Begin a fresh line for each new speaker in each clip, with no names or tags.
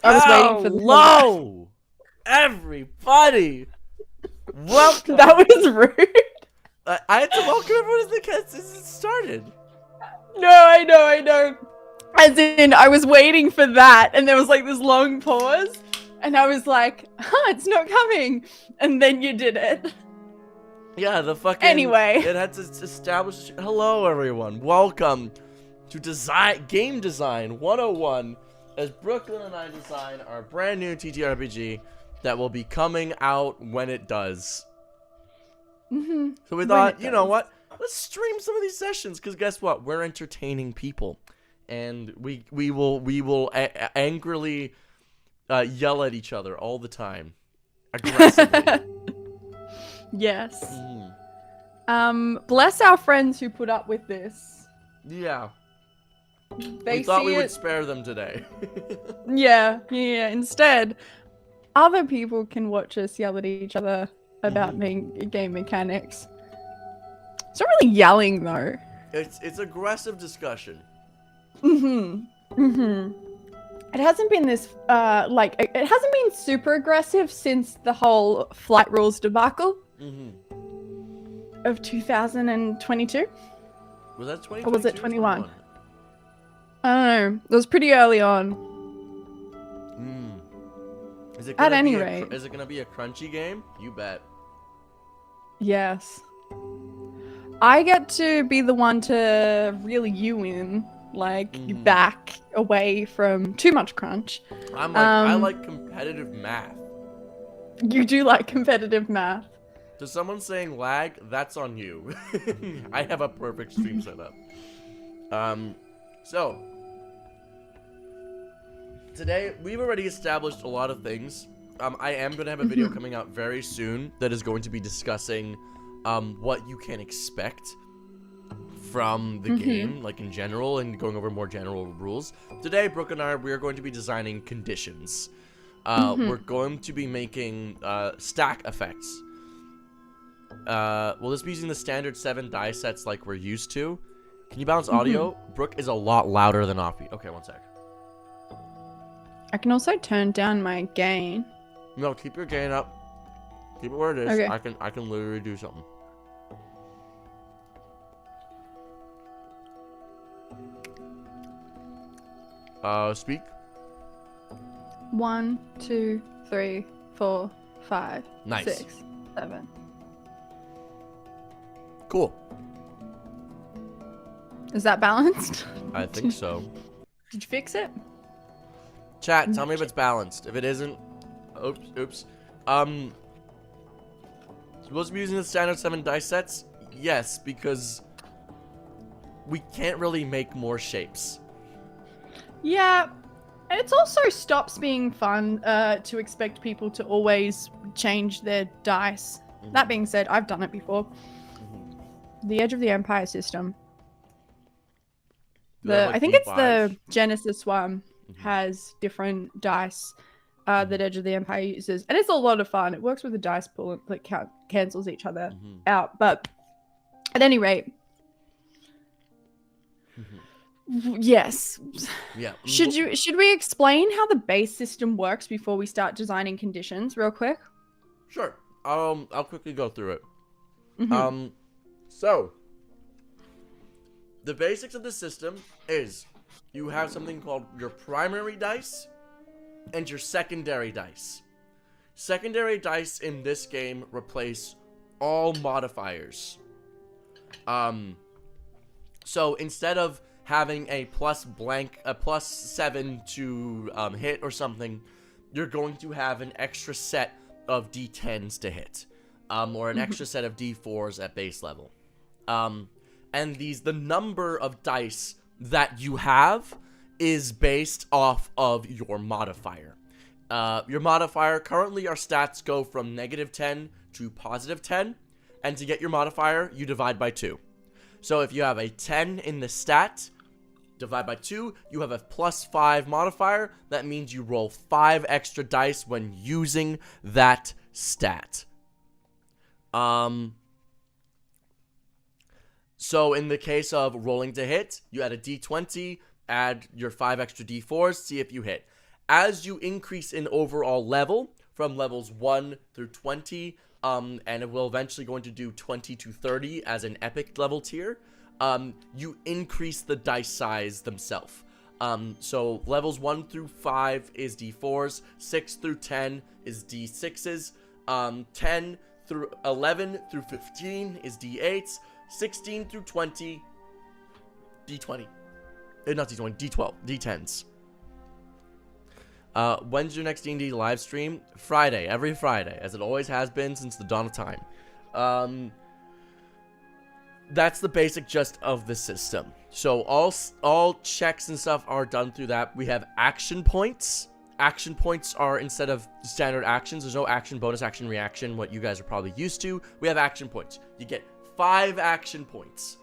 I was waiting for the
Hello, everybody. Welcome.
That was rude.
I had to welcome everyone as it started.
No, I know. As in, I was waiting for that, and there was like this long pause, and I was like, it's not coming. And then you did it.
Yeah, the fucking.
Anyway.
It had to establish. Hello, everyone. Welcome to Game Design 101, as Brooklyn and I design our brand new TTRPG that will be coming out when it does. So we thought, you know what? Let's stream some of these sessions, because guess what? We're entertaining people, and we will angrily yell at each other all the time, aggressively.
Yes. Bless our friends who put up with this.
Yeah.
They
we thought we
see
would
it.
spare them today.
Yeah. Instead, other people can watch us yell at each other about game mechanics. It's not really yelling though.
It's aggressive discussion.
It hasn't been this it hasn't been super aggressive since the whole flight rules debacle of 2022.
Was that 20?
Or was it 21? I don't know. It was pretty early on.
Is it
At any rate.
Is it gonna be a crunchy game? You bet.
Yes. I get to be the one to reel you in, back away from too much crunch.
I like competitive math.
You do like competitive math.
To someone saying lag, that's on you. I have a perfect stream setup. So today we've already established a lot of things. I am going to have a video coming out very soon that is going to be discussing what you can expect from the game, like in general, and going over more general rules. Today, Brooke and I, we are going to be designing conditions. We're going to be making stack effects. We'll just be using the standard 7 die sets like we're used to. Can you balance audio? Brooke is a lot louder than Offbeat. Okay, one sec.
I can also turn down my gain.
No, keep your gain up. Keep it where it is.
Okay.
I can literally do something. Speak.
1, 2, 3, 4, 5,
Nice.
6, 7.
Cool.
Is that balanced?
I think so.
Did you fix it?
Chat, tell me if it's balanced. If it isn't, oops. Supposed to be using the standard 7 dice sets? Yes, because we can't really make more shapes.
Yeah. It also stops being fun to expect people to always change their dice. That being said, I've done it before. The Edge of the Empire system. I think it's the Genesis one has different dice that Edge of the Empire uses, and it's a lot of fun. It works with the dice pool and like cancels each other out. But at any rate, yes.
Yeah.
Should we explain how the base system works before we start designing conditions, real quick?
Sure. I'll quickly go through it. So the basics of the system is you have something called your primary dice and your secondary dice. Secondary dice in this game replace all modifiers. So instead of having a plus 7 to hit or something, you're going to have an extra set of D10s to hit, or an extra set of D4s at base level. And the number of dice that you have is based off of your modifier. Your modifier, currently our stats go from -10 to +10, and to get your modifier, you divide by 2. So if you have a 10 in the stat, divide by 2, you have a +5 modifier. That means you roll 5 extra dice when using that stat. So in the case of rolling to hit, you add a d20, add your 5 extra d4s, see if you hit. as you increase in overall level from levels 1 through 20, and it will eventually going to do 20 to 30 as an epic level tier, you increase the dice size themselves. So levels 1 through 5 is D4s, 6 through 10 is D6s, 10 through 11 through 15 is D8s, 16 through 20, D20. Not D20, D12, D10s. When's your next D&D live stream? Friday, every Friday, as it always has been since the dawn of time. That's the basic gist of the system. So all checks and stuff are done through that. We have action points. Action points are, instead of standard actions, there's no action, bonus action, reaction, what you guys are probably used to. We have action points. You get 5 action points.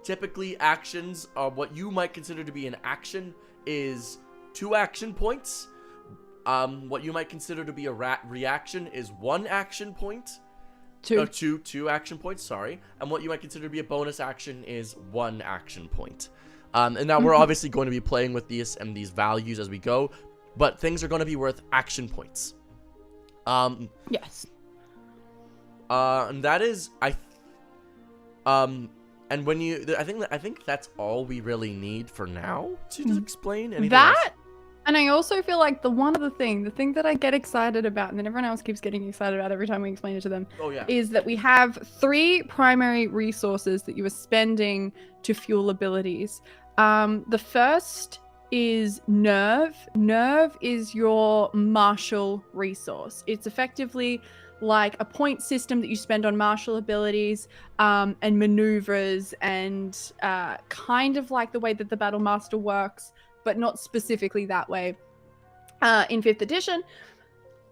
Typically, actions, what you might consider to be an action is 2 action points. What you might consider to be a reaction is 1 action point. 2 action points, sorry. And what you might consider to be a bonus action is 1 action point. And now we're obviously going to be playing with these and these values as we go, but things are going to be worth action points.
Yes.
And that is, and when you, I think that's all we really need for now to explain anything else.
And I also feel like the thing that I get excited about, and then everyone else keeps getting excited about every time we explain it to them, is that we have 3 primary resources that you are spending to fuel abilities. The first is nerve. Nerve is your martial resource. It's effectively like a point system that you spend on martial abilities and maneuvers, and kind of like the way that the Battle Master works, but not specifically that way in 5th edition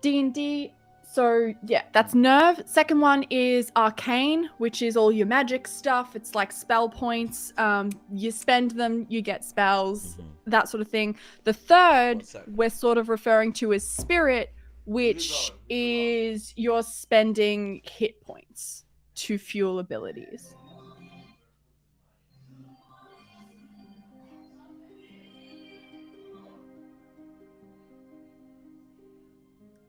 D&D. So yeah, that's nerve. Second one is arcane, which is all your magic stuff. It's like spell points. You spend them, you get spells, that sort of thing. The third we're sort of referring to as spirit, which is you're spending hit points to fuel abilities.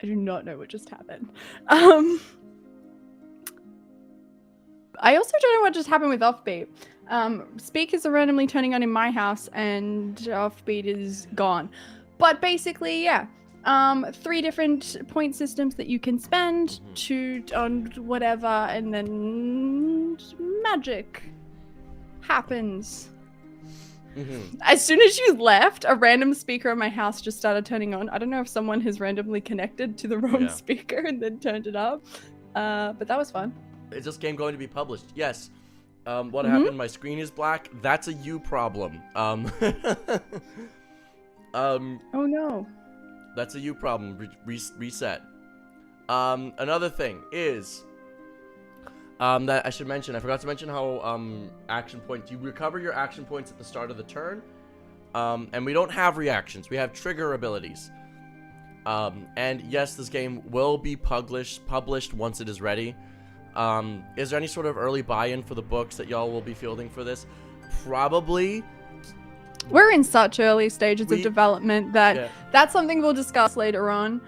I do not know what just happened. I also don't know what just happened with Offbeat. Speakers are randomly turning on in my house and Offbeat is gone. But basically, yeah. 3 different point systems that you can spend on whatever, and then magic happens. As soon as you left, a random speaker in my house just started turning on. I don't know if someone has randomly connected to the wrong speaker and then turned it up. But that was fun.
Is this game going to be published? Yes. What happened? My screen is black. That's a you problem.
Oh no.
That's a you problem. Reset. Another thing is that I should mention. I forgot to mention how action points. You recover your action points at the start of the turn, and we don't have reactions. We have trigger abilities. And yes, this game will be published once it is ready. Is there any sort of early buy-in for the books that y'all will be fielding for this? Probably.
We're in such early stages of development that that's something we'll discuss later on.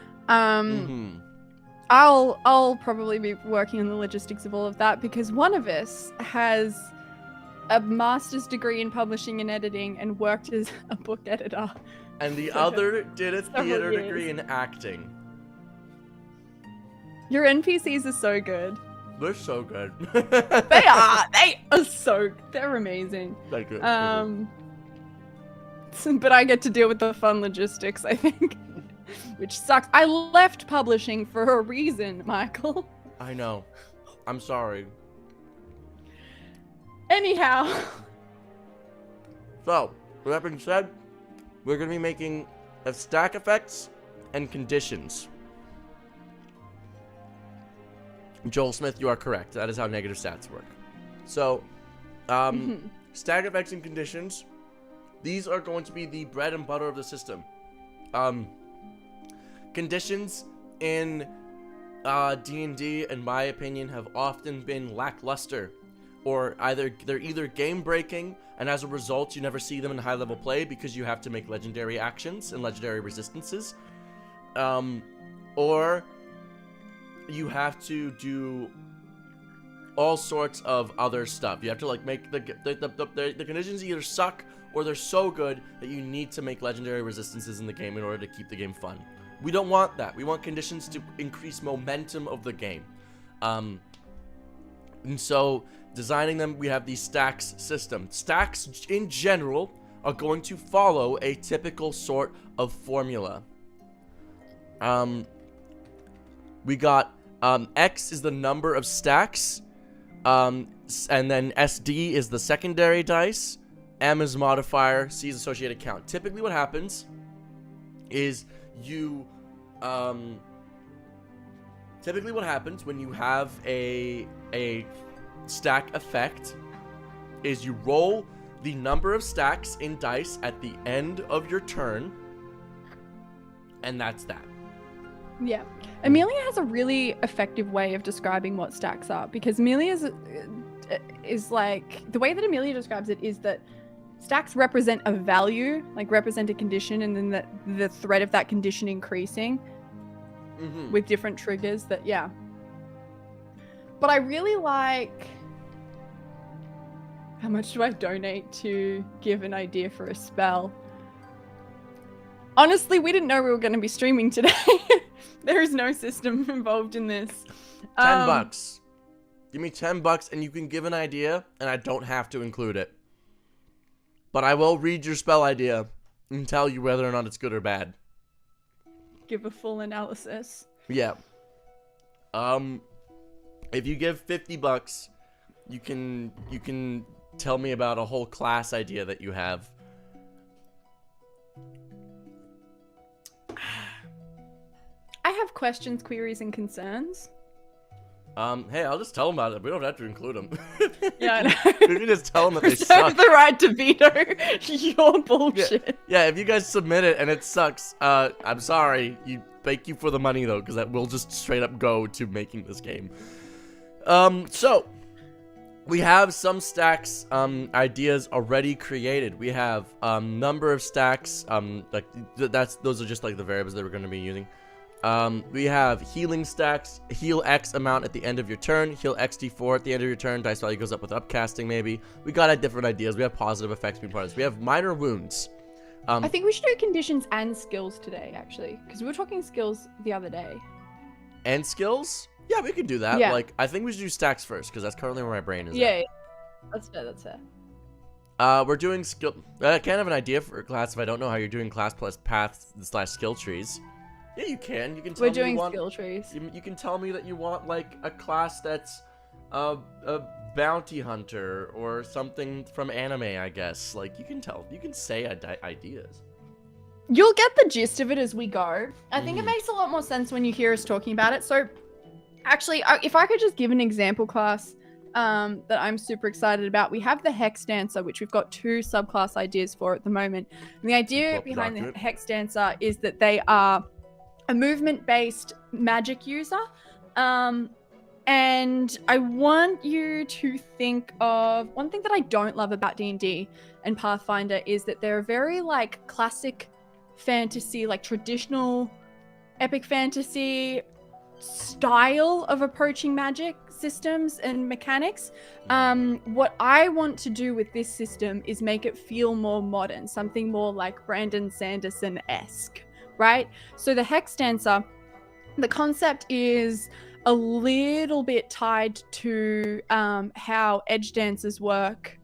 I'll probably be working on the logistics of all of that, because one of us has a master's degree in publishing and editing and worked as a book editor.
And the other did a theater degree in acting.
Your NPCs are so good.
They're so good.
They are so, they're amazing.
They're good.
But I get to deal with the fun logistics, I think. Which sucks. I left publishing for a reason, Michael.
I know. I'm sorry.
Anyhow.
So, with that being said, we're going to be making stack effects and conditions. Joel Smith, you are correct. That is how negative stats work. So, stack effects and conditions. These are going to be the bread and butter of the system. Conditions in D&D, in my opinion, have often been lackluster. or they're either game breaking, and as a result you never see them in high level play because you have to make legendary actions and legendary resistances, or you have to do all sorts of other stuff. You have to like make the conditions either suck or they're so good that you need to make legendary resistances in the game in order to keep the game fun. We don't want that. We want conditions to increase momentum of the game. And so designing them, we have the stacks system. Stacks in general are going to follow a typical sort of formula. We got X is the number of stacks, and then SD is the secondary dice, M is modifier, C is associated count. Typically what happens is typically what happens when you have a stack effect is you roll the number of stacks in dice at the end of your turn, and that's that.
Yeah. Amelia has a really effective way of describing what stacks are, because Amelia is like, the way that Amelia describes it is that stacks represent a value, like represent a condition, and then the threat of that condition increasing with different triggers that, yeah. But I really like, how much do I donate to give an idea for a spell? Honestly, we didn't know we were going to be streaming today. There is no system involved in this.
$10. Give me $10 and you can give an idea, and I don't have to include it. But I will read your spell idea and tell you whether or not it's good or bad.
Give a full analysis.
Yeah. If you give $50, you can tell me about a whole class idea that you have.
I have questions, queries, and concerns.
Hey, I'll just tell them about it. We don't have to include them.
Yeah, I know.
We can just tell them that they
Reserve
suck.
the right to veto your bullshit.
Yeah, if you guys submit it and it sucks, I'm sorry. Thank you for the money, though, because that will just straight up go to making this game. So, we have some stacks, ideas already created. We have, number of stacks, those are just like the variables that we're going to be using. We have healing stacks, heal X amount at the end of your turn, heal XD4 at the end of your turn, dice value goes up with upcasting maybe. We got different ideas. We have positive effects being part of this. We have minor wounds.
I think we should do conditions and skills today, actually, because we were talking skills the other day.
And skills? Yeah, we could do that.
Yeah.
Like, I think we should do stacks first, because that's currently where my brain is at.
Yeah. That's fair, that's fair.
We're doing skill. I can't have an idea for a class if I don't know how you're doing class plus path / skill trees. Yeah, you can. You can tell
We're
me
doing
you want,
skill trees.
You can tell me that you want like a class that's a bounty hunter or something from anime, I guess. Like you can say ideas.
You'll get the gist of it as we go. I think it makes a lot more sense when you hear us talking about it. So, actually, if I could just give an example class that I'm super excited about. We have the Hex Dancer, which we've got 2 subclass ideas for at the moment. And the idea behind the Hex Dancer is that they are a movement-based magic user. And I want you to think of one thing that I don't love about D&D and Pathfinder is that they're very like classic fantasy, like traditional epic fantasy style of approaching magic systems and mechanics. What I want to do with this system is make it feel more modern, something more like Brandon Sanderson-esque, right? So the Hex Dancer, the concept is a little bit tied to how edge dancers work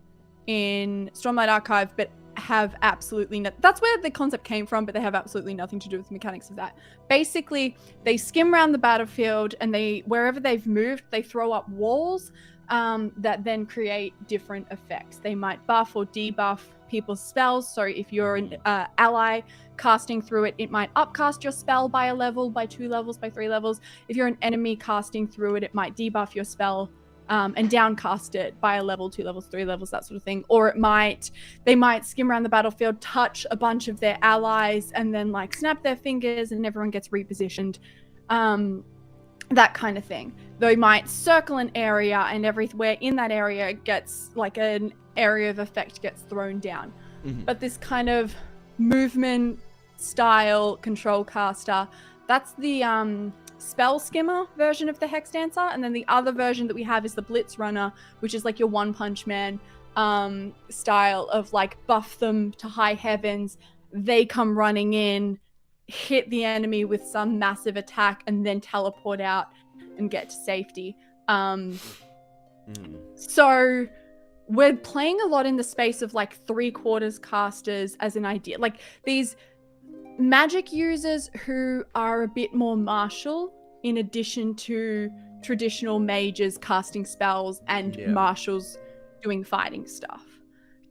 in Stormlight Archive, but have absolutely that's where the concept came from, but they have absolutely nothing to do with the mechanics of that. Basically, they skim around the battlefield and wherever they've moved, they throw up walls that then create different effects. They might buff or debuff people's spells. So if you're an ally casting through it, it might upcast your spell by a level, by 2 levels, by 3 levels. If you're an enemy casting through it, it might debuff your spell and downcast it by a level, 2 levels, 3 levels, that sort of thing. Or they might skim around the battlefield, touch a bunch of their allies, and then like snap their fingers and everyone gets repositioned. that kind of thing. They might circle an area, and everywhere in that area gets like an area of effect gets thrown down. But this kind of movement style control caster, that's the spell skimmer version of the Hex Dancer, and then the other version that we have is the Blitz Runner, which is like your One Punch Man style of like buff them to high heavens, they come running in, hit the enemy with some massive attack, and then teleport out and get to safety. So we're playing a lot in the space of like 3/4 casters as an idea, like these magic users who are a bit more martial in addition to traditional mages casting spells and martials doing fighting stuff.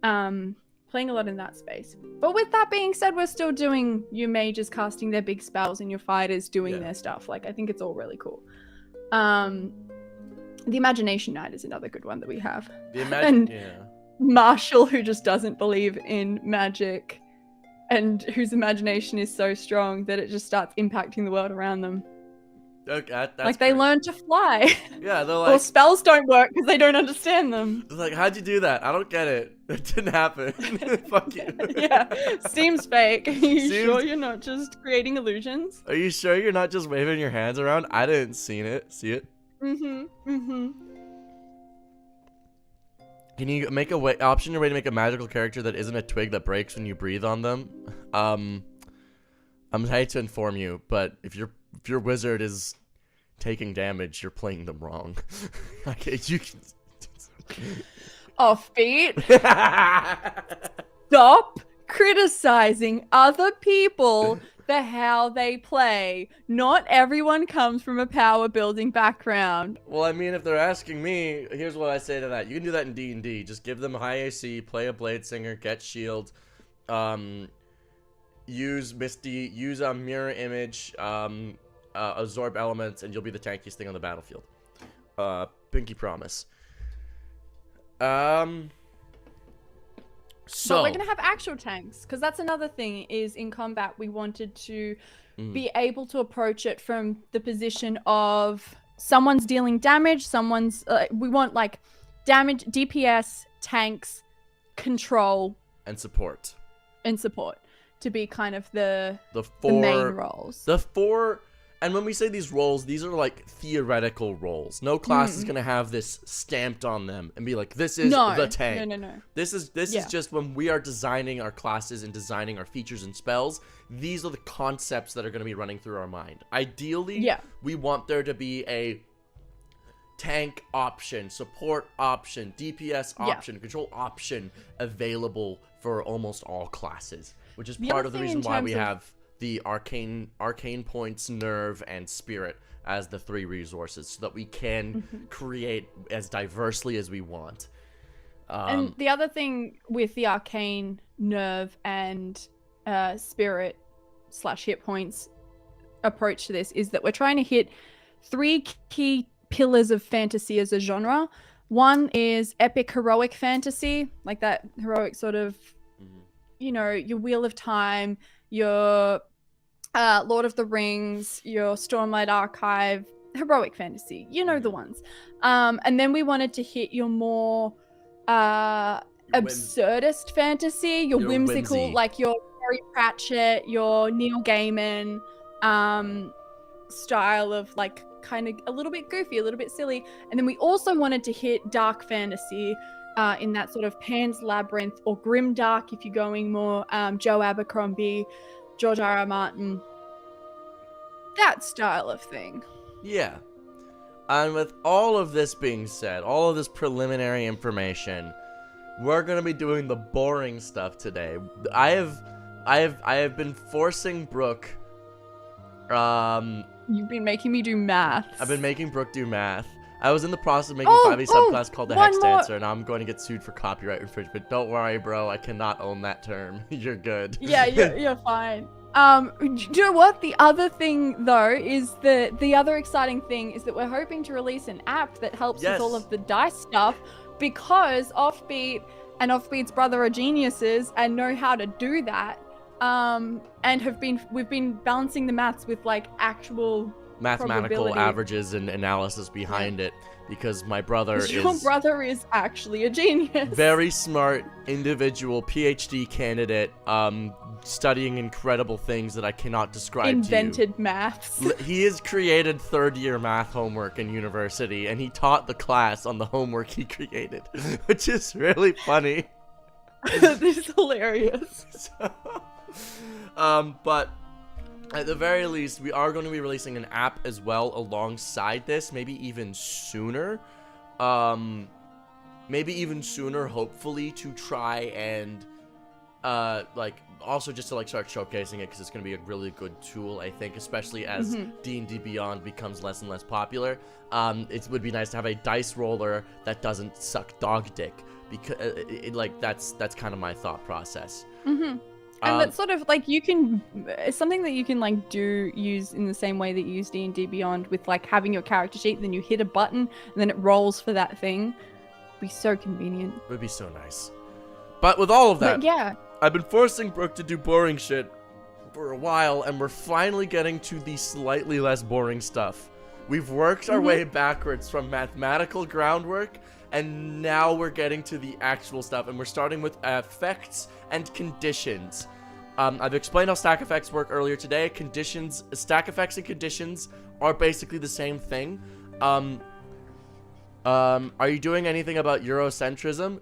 Playing a lot in that space. But with that being said, we're still doing your mages casting their big spells and your fighters doing their stuff. Like, I think it's all really cool. The Imagination Knight is another good one that we have. Marshall, who just doesn't believe in magic and whose imagination is so strong that it just starts impacting the world around them.
Okay, that's
like they learn to fly.
Yeah, they're like...
or spells don't work because they don't understand them.
They're like, how'd you do that? I don't get it. It didn't happen. Fuck you.
Yeah, seems fake. Are you sure you're not just creating illusions?
Are you sure you're not just waving your hands around? I didn't see it. Can you make a option or way to make a magical character that isn't a twig that breaks when you breathe on them? I'm hate to inform you, but if your wizard is taking damage, you're playing them wrong. Okay, you can...
Offbeat. Stop criticizing other people for how they play. Not everyone comes from a power building background.
Well, I mean, if they're asking me, here's what I say to that. You can do that in D&D. Just give them high AC, play a Blade Singer, get shield, use Misty, use a mirror image, absorb elements, and you'll be the tankiest thing on the battlefield. Pinky promise. So
but we're gonna have actual tanks, because that's another thing, is in combat we wanted to be able to approach it from the position of someone's dealing damage, someone's we want like damage, DPS, tanks, control,
and support
to be kind of the
main
roles.
And when we say these roles, these are like theoretical roles. No class is gonna have this stamped on them and be like, this is the tank.
No.
This is just when we are designing our classes and designing our features and spells. These are the concepts that are gonna be running through our mind. Ideally, we want there to be a tank option, support option, DPS option, control option available for almost all classes, which is part of the reason why we have the arcane points, nerve, and spirit as the 3 resources, so that we can create as diversely as we want.
And the other thing with the arcane, nerve, and spirit / hit points approach to this is that we're trying to hit 3 key pillars of fantasy as a genre. One is epic heroic fantasy, like that heroic sort of, you know, your Wheel of Time, your Lord of the Rings, your Stormlight Archive, heroic fantasy, you know the ones. And then we wanted to hit your more absurdist fantasy, your whimsical, like your Terry Pratchett, your Neil Gaiman style of like kind of a little bit goofy, a little bit silly. And then we also wanted to hit dark fantasy in that sort of Pan's Labyrinth or grimdark if you're going more Joe Abercrombie, George R.R. Martin, that style of thing.
Yeah. And with all of this being said, all of this preliminary information, we're gonna be doing the boring stuff today. I have been forcing Brooke.
You've been making me do math.
I've been making Brooke do math. I was in the process of making a 5e subclass called the Hex Dancer, and now I'm going to get sued for copyright infringement. Don't worry, bro. I cannot own that term. You're good.
Yeah, you're fine. Do you know what? The other thing, though, is the other exciting thing is that we're hoping to release an app that helps with all of the dice stuff, because Offbeat and Offbeat's brother are geniuses and know how to do that. And we've been balancing the maths with like actual
mathematical
Probability.
averages and analysis behind it, because my brother
Your
is
brother is actually a genius.
very smart individual, PhD candidate, studying incredible things that I cannot describe to you.
Invented maths.
He has created third-year math homework in university, and he taught the class on the homework he created, which is really funny.
This is hilarious.
But at the very least, we are going to be releasing an app as well alongside this, maybe even sooner. Hopefully, to try and also just to start showcasing it, because it's going to be a really good tool, I think, especially as D&D Beyond becomes less and less popular. It would be nice to have a dice roller that doesn't suck dog dick, because that's kind of my thought process.
And that's sort of it's something that you can use in the same way that you use D&D Beyond, with having your character sheet, then you hit a button and then it rolls for that thing. It'd be so convenient.
It would be so nice. But with all of that,
yeah,
I've been forcing Brooke to do boring shit for a while, and we're finally getting to the slightly less boring stuff. We've worked our way backwards from mathematical groundwork, and now we're getting to the actual stuff, and we're starting with effects and conditions. I've explained how stack effects work earlier today. Stack effects and conditions are basically the same thing. Are you doing anything about Eurocentrism?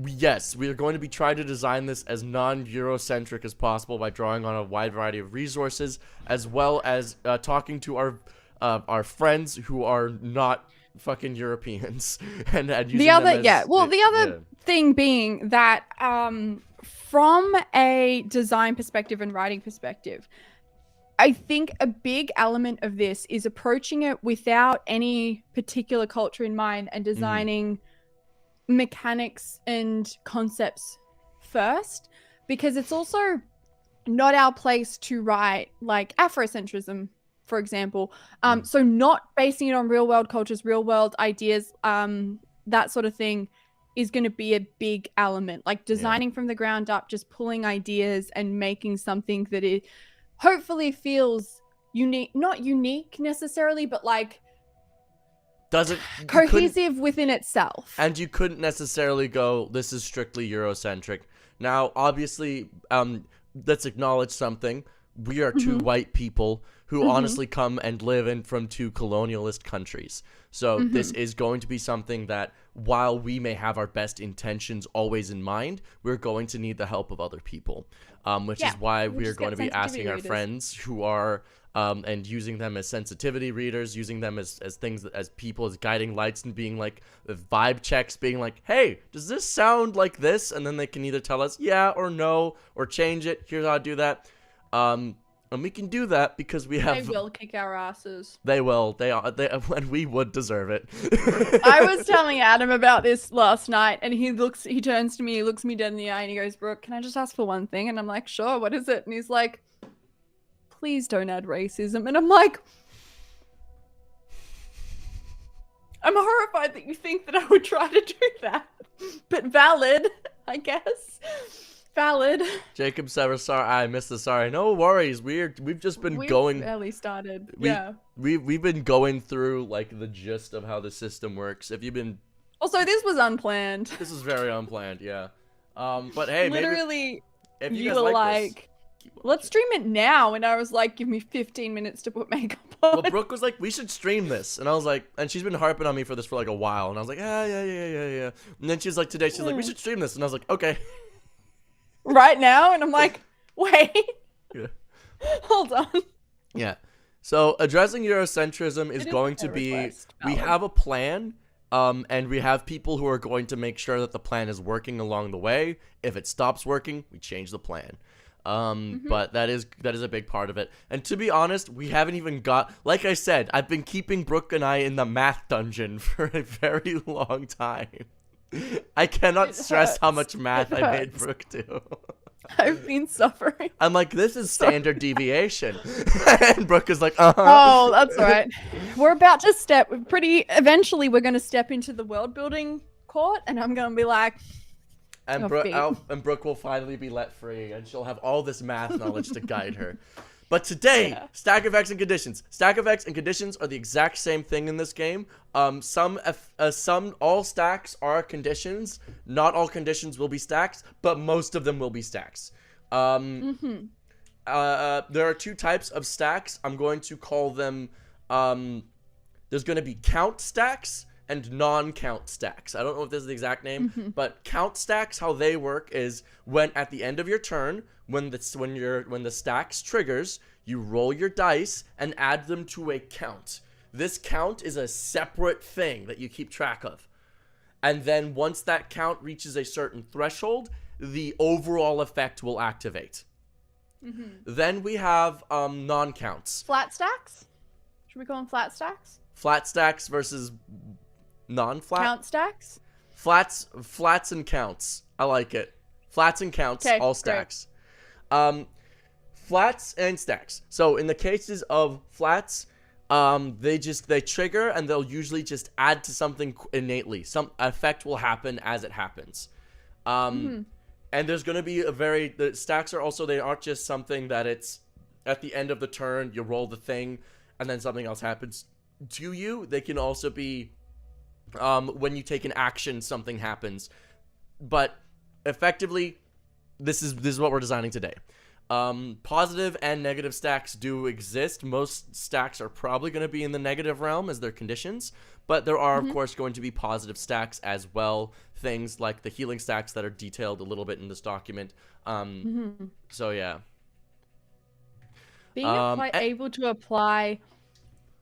Yes, we are going to be trying to design this as non-Eurocentric as possible by drawing on a wide variety of resources, as well as talking to our friends who are not fucking Europeans and using
the other
them as,
the other thing being that from a design perspective and writing perspective, I think a big element of this is approaching it without any particular culture in mind and designing mechanics and concepts first, because it's also not our place to write Afrocentrism, for example. So not basing it on real world cultures, real world ideas, that sort of thing is going to be a big element. Designing from the ground up, just pulling ideas and making something that it hopefully feels unique, not unique necessarily, but cohesive within itself.
And you couldn't necessarily go, this is strictly Eurocentric. Now, obviously, let's acknowledge something. We are two white people who honestly come and live from two colonialist countries. So this is going to be something that, while we may have our best intentions always in mind, we're going to need the help of other people, which is why we're going to be asking our friends who are and using them as sensitivity readers, using them as things, as people, as guiding lights, and being vibe checks, being hey, does this sound like this? And then they can either tell us yeah or no, or change it. Here's how to do that. And we can do that because we have.
They will kick our asses.
They will. And we would deserve it.
I was telling Adam about this last night, and he turns to me, he looks me dead in the eye, and he goes, "Brooke, can I just ask for one thing?" And I'm like, "Sure, what is it?" And he's like, "Please don't add racism." And I'm like, I'm horrified that you think that I would try to do that. But valid, I guess. Valid.
Jacob said, "Sorry, I missed the sorry." No worries. We've just been going.
We barely started.
We've been going through the gist of how the system works. If you've been.
Also, this was unplanned.
This is very unplanned. Yeah. But hey,
literally,
maybe, if you
you
guys
were
like this,
let's stream it now, and I was like, give me 15 minutes to put makeup on.
Well, Brooke was like, we should stream this, and I was like, and she's been harping on me for this for a while, and I was like, yeah. And then she's like, today, she's like, we should stream this, and I was like, okay.
Right now? And I'm like, wait.
Yeah.
Hold on.
Yeah. So addressing Eurocentrism is going to be, we have a plan, and we have people who are going to make sure that the plan is working along the way. If it stops working, we change the plan. But that is a big part of it. And to be honest, we haven't even got, like I said, I've been keeping Brooke and I in the math dungeon for a very long time. I cannot stress how much math I made Brooke do.
I've been suffering.
I'm like, this is standard deviation. And Brooke is like,
Oh, that's all right. We're about to eventually we're going to step into the world building court, and I'm going to be like,
and Brooke will finally be let free, and she'll have all this math knowledge to guide her. But today,
Yeah.
stack effects and conditions. Stack effects and conditions are the exact same thing in this game. All stacks are conditions. Not all conditions will be stacks, but most of them will be stacks. There are two types of stacks. I'm going to call them. There's going to be count stacks and non-count stacks. I don't know if this is the exact name, but count stacks, how they work is when at the end of your turn, when the stacks triggers, you roll your dice and add them to a count. This count is a separate thing that you keep track of. And then once that count reaches a certain threshold, the overall effect will activate. Then we have non-counts.
Flat stacks? Should we call them flat stacks?
Flat stacks versus non-flat.
Count stacks?
Flats and counts. I like it. Flats and counts,
Okay,
all stacks. Flats and stacks. So in the cases of flats, they trigger and they'll usually just add to something innately. Some effect will happen as it happens. And there's going to be the stacks are also, they aren't just something that it's at the end of the turn, you roll the thing and then something else happens to you. They can also be when you take an action, something happens. But effectively, this is what we're designing today. Positive and negative stacks do exist. Most stacks are probably going to be in the negative realm as their conditions, but there are, of course, going to be positive stacks as well. Things like the healing stacks that are detailed a little bit in this document. So, yeah.
Being able to apply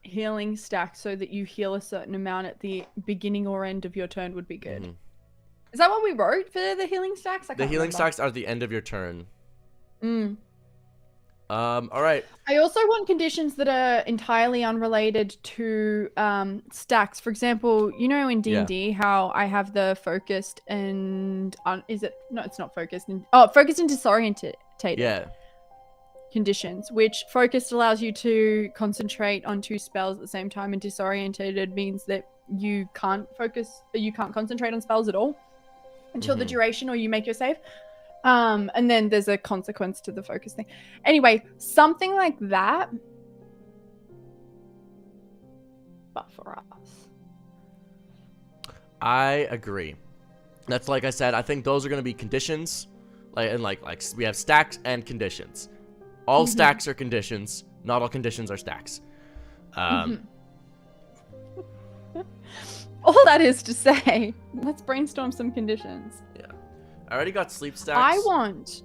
healing stacks so that you heal a certain amount at the beginning or end of your turn would be good. Is that what we wrote for the healing stacks?
The healing stacks are at the end of your turn. All right.
I also want conditions that are entirely unrelated to stacks. For example, you know in D&D how I have the focused and it's not focused. Focused and disorientated.
Yeah.
Conditions, which focused allows you to concentrate on 2 spells at the same time, and disorientated means that you can't concentrate on spells at all until the duration or you make your save. And then there's a consequence to the focus thing. Anyway, something like that, but for us.
I agree. That's like I said, I think those are going to be conditions. Like we have stacks and conditions. All stacks are conditions. Not all conditions are stacks.
All that is to say, let's brainstorm some conditions.
Yeah. I already got sleep stacks.
I want...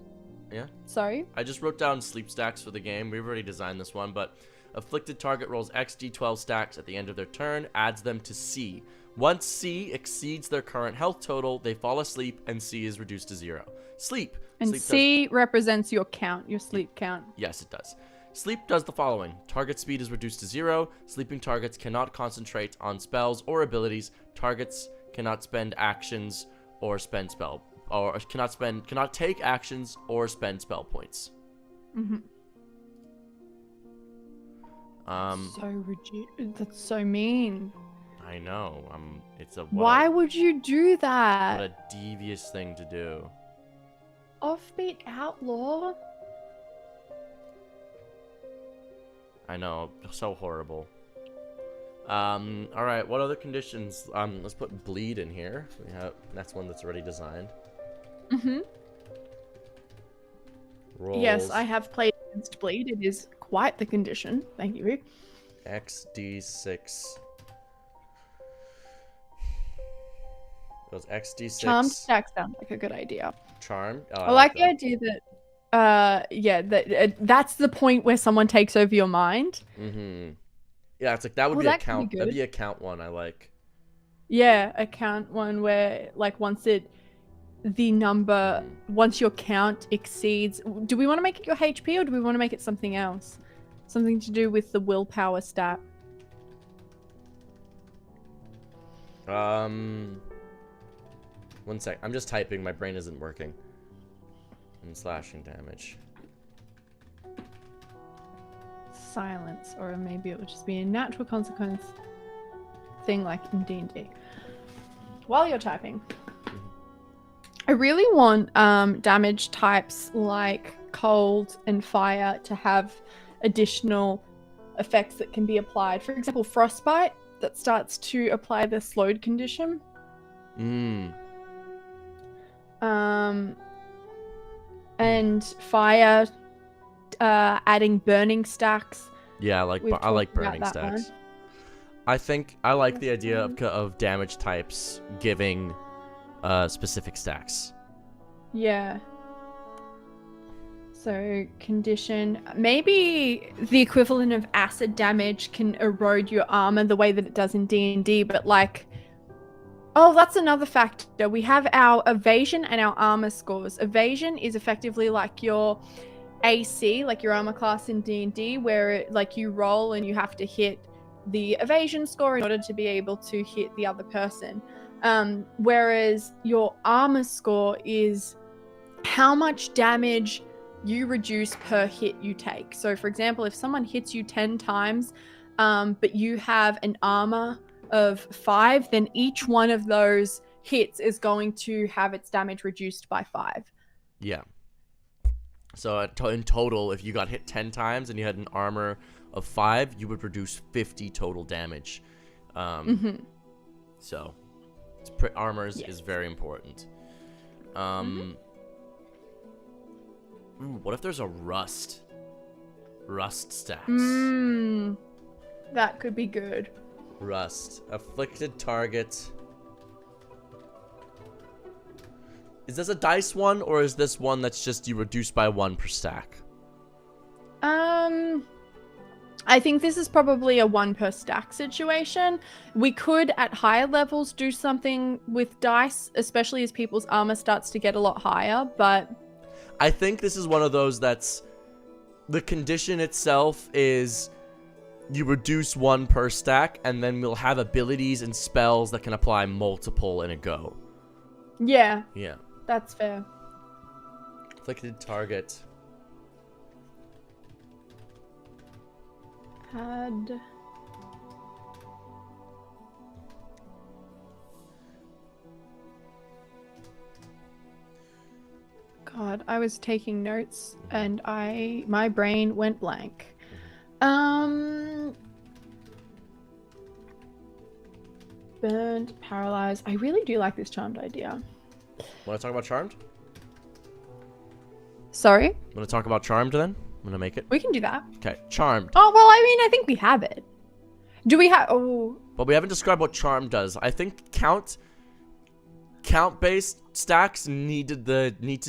Yeah?
Sorry?
I just wrote down sleep stacks for the game. We've already designed this one, but afflicted target rolls XD12 stacks at the end of their turn, adds them to C. Once C exceeds their current health total, they fall asleep, and C is reduced to 0. Sleep.
And
Sleep
C represents your count, your sleep count.
Yes, it does. Sleep does the following. Target speed is reduced to 0. Sleeping targets cannot concentrate on spells or abilities. Targets cannot spend actions or spend spell, or cannot take actions or spend spell points.
So rigid. That's so mean.
I know.
Why would you do that?
What a devious thing to do.
Offbeat outlaw?
I know, so horrible. Alright, what other conditions? Let's put bleed in here. That's one that's already designed. Rolls.
Yes, I have played against bleed. It is quite the condition. Thank you.
XD6. Those XD6.
Charmed stack sounds like a good idea.
Charmed? Oh,
I like the idea that that's the point where someone takes over your mind.
Yeah, it's like that would be
that
a count.
be
That'd be a count one I like.
Yeah, a count one where like once your count exceeds, do we want to make it your HP or do we want to make it something else? Something to do with the willpower stat.
One sec. I'm just typing. My brain isn't working. And slashing damage.
Silence, or maybe it would just be a natural consequence thing like in D&D. While you're typing, I really want damage types like cold and fire to have additional effects that can be applied. For example, frostbite that starts to apply the slowed condition. And fire, adding burning stacks.
Yeah, I like burning stacks. I think I like the idea of damage types giving specific stacks.
Yeah. So condition, maybe the equivalent of acid damage can erode your armor the way that it does in D&D, but like, oh, that's another factor. We have our evasion and our armor scores. Evasion is effectively like your AC, like your armor class in D&D, where it, like you roll and you have to hit the evasion score in order to be able to hit the other person. Whereas your armor score is how much damage you reduce per hit you take. So for example, if someone hits you 10 times, but you have an armor of 5, then each one of those hits is going to have its damage reduced by 5.
Yeah. So in total, if you got hit 10 times and you had an armor of 5, you would reduce 50 total damage. So armors is very important. Ooh, what if there's a rust stacks?
That could be good.
Rust. Afflicted target. Is this a dice one, or is this one that's just you reduce by 1 per stack?
I think this is probably a 1 per stack situation. We could, at higher levels, do something with dice, especially as people's armor starts to get a lot higher, but...
I think this is one of those that's... The condition itself is you reduce 1 per stack, and then we'll have abilities and spells that can apply multiple in a go.
Yeah.
Yeah.
That's fair.
Afflicted target.
Had... God, I was taking notes and my brain went blank. Burned, paralyzed. I really do like this charmed idea.
Want to talk about charmed?
Sorry?
Want to talk about charmed then? I'm gonna make it.
We can do that.
Okay, charmed.
Oh, well, I mean, I think we have it. Do we have... Oh.
But we haven't described what charm does. I think count-based stacks need to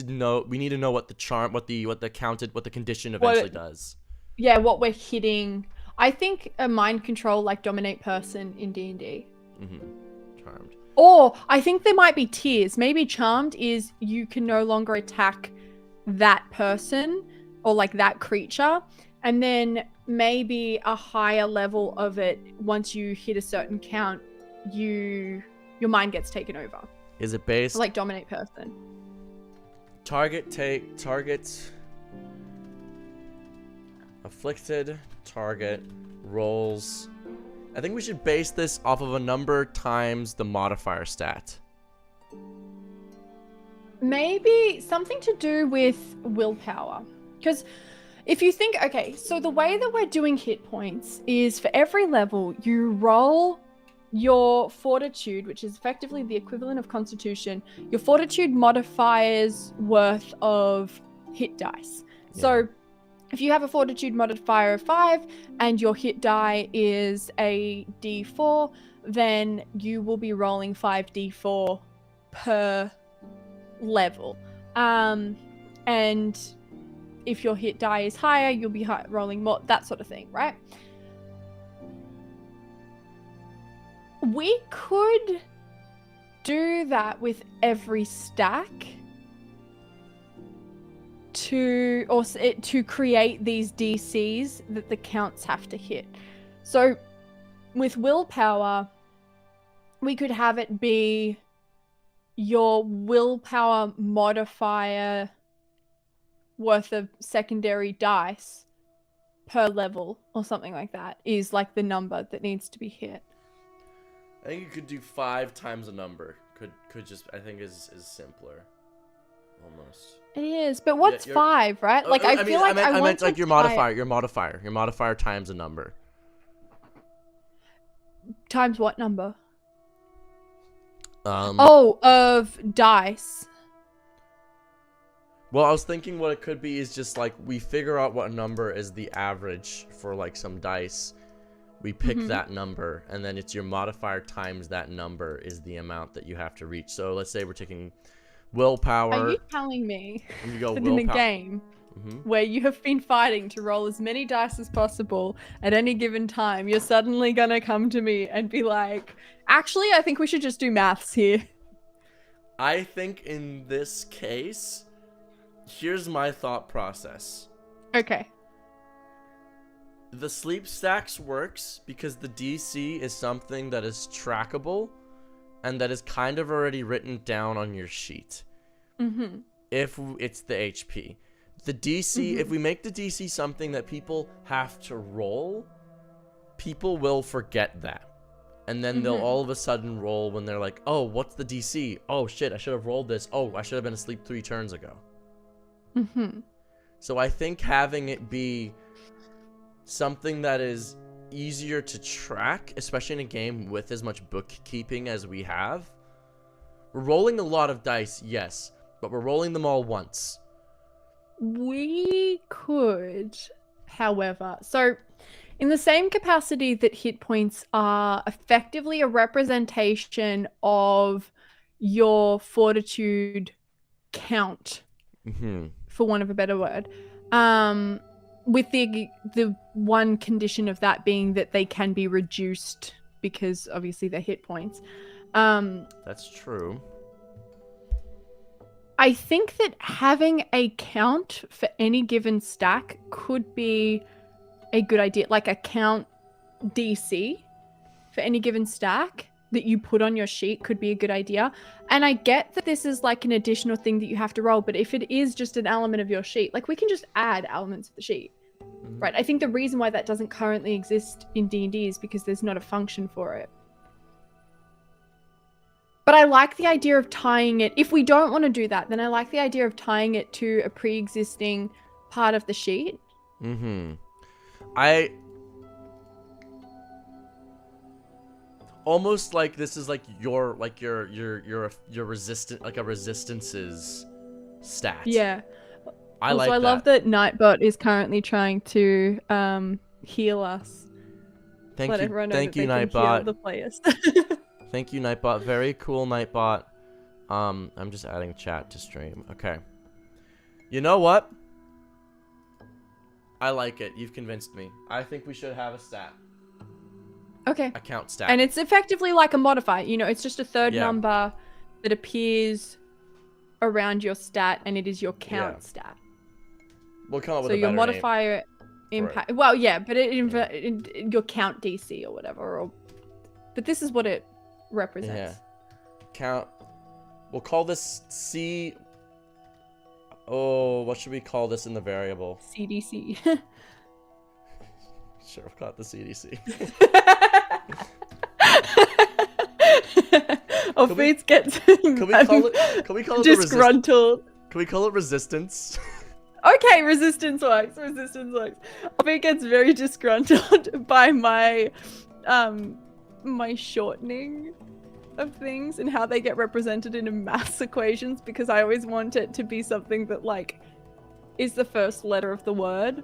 know what the charm, what the condition eventually does.
Yeah, what we're hitting. I think a mind control like dominate person in D&D.
Charmed.
Or I think there might be tiers. Maybe charmed is you can no longer attack that person or like that creature, and then maybe a higher level of it, once you hit a certain count, your mind gets taken over.
Is it based
like dominate person?
Target afflicted target rolls. I think we should base this off of a number times the modifier stat.
Maybe something to do with willpower. Because if you think, okay, so the way that we're doing hit points is for every level, you roll your fortitude, which is effectively the equivalent of constitution, your fortitude modifier's worth of hit dice. Yeah. So if you have a fortitude modifier of 5 and your hit die is a d4, then you will be rolling 5d4 per level. And if your hit die is higher, you'll be rolling more, that sort of thing, right? We could do that with every stack to create these DCs that the counts have to hit. So with willpower, we could have it be your willpower modifier worth of secondary dice per level or something like that is like the number that needs to be hit.
I think you could do 5 times a number. Could just, I think is simpler. Almost.
It is, but what's
you're-
5, right? Like, I feel like I
meant like
to
your
try
modifier. Your modifier times a number.
times what number?
Um.
Oh, of dice.
Well, I was thinking what it could be is just like we figure out what number is the average for like some dice. We pick that number, and then it's your modifier times that number is the amount that you have to reach. So let's say we're taking willpower.
Are you telling me
And you go
that in a
willpower.
game where you have been fighting to roll as many dice as possible at any given time, you're suddenly gonna come to me and be like, actually, I think we should just do maths here?
I think in this case, here's my thought process.
Okay.
The sleep stacks works because the DC is something that is trackable and that is kind of already written down on your sheet. If it's the HP. The DC, if we make the DC something that people have to roll, people will forget that. And then they'll all of a sudden roll when they're like, oh, what's the DC? Oh, shit, I should have rolled this. Oh, I should have been asleep 3 turns ago. So I think having it be something that is easier to track, especially in a game with as much bookkeeping as we have. We're rolling a lot of dice, yes, but we're rolling them all once.
We could, however, so in the same capacity that hit points are effectively a representation of your fortitude count, for want of a better word, with the one condition of that being that they can be reduced because obviously they're hit points.
That's true.
I think that having a count for any given stack could be a good idea, like a count DC for any given stack that you put on your sheet could be a good idea. And I get that this is like an additional thing that you have to roll, but if it is just an element of your sheet, like we can just add elements of the sheet, right? I think the reason why that doesn't currently exist in D&D is because there's not a function for it. But I like the idea of tying it. If we don't want to do that, then I like the idea of tying it to a pre-existing part of the sheet.
I almost like this is like your resistant, like a resistances stat.
Yeah.
I
also,
like
I love that Nightbot is currently trying to heal us.
Thank
Let
you,
everyone know
thank
that
you,
they can heal
Nightbot.
the players.
Thank you, Nightbot. Very cool, Nightbot. I'm just adding chat to stream. Okay. You know what? I like it. You've convinced me. I think we should have a stat.
Okay.
A count stat.
And it's effectively like a modifier. You know, it's just a third number that appears around your stat, and it is your count stat.
We'll come up with
so
a
your
better
modifier impact. Well, yeah, but your count DC or whatever. But this is what it represents.
Yeah. Count. We'll call this C. Oh, what should we call this in the variable?
CDC.
Sure, we'll call it the CDC.
Or Fates gets
Can we call it
disgruntled.
Can we call it resistance?
Okay, resistance works. Resistance works. Fate gets very disgruntled by my my shortening of things and how they get represented in maths equations, because I always want it to be something that like is the first letter of the word.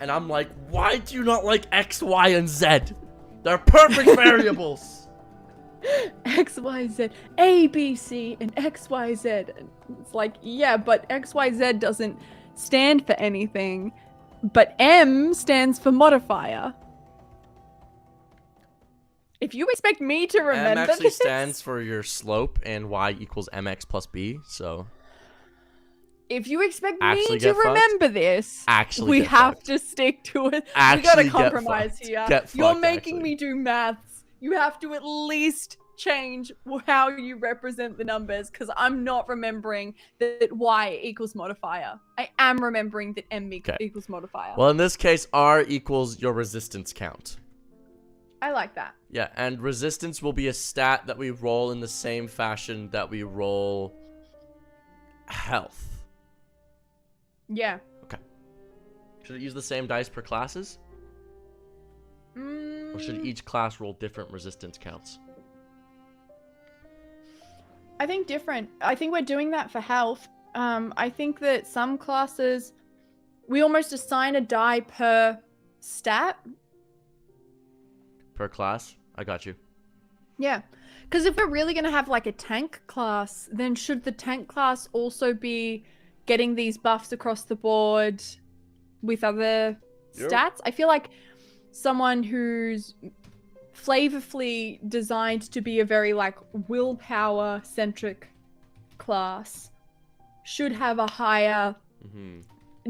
And I'm like, why do you not like X, Y, and Z? They're perfect variables.
X, Y, Z, A, B, C, and X, Y, Z. And it's like, yeah, but X, Y, Z doesn't stand for anything, but M stands for modifier. If you expect me to remember
M actually
this,
stands for your slope, and Y equals MX plus B, so...
If you expect
Actually
me to remember this, we have to stick to it. We gotta compromise here. You're making me do maths. You have to at least change how you represent the numbers, because I'm not remembering that Y equals modifier. I am remembering that M equals modifier.
Well, in this case, R equals your resistance count.
I like that.
Yeah, and resistance will be a stat that we roll in the same fashion that we roll health.
Yeah.
Okay. Should it use the same dice per classes? Or should each class roll different resistance counts?
I think different. I think we're doing that for health. I think that some classes, we almost assign a die per stat.
Per class? I got you.
Yeah. Because if we're really going to have like a tank class, then should the tank class also be getting these buffs across the board with other stats? I feel like someone who's flavorfully designed to be a very like willpower centric class should have a higher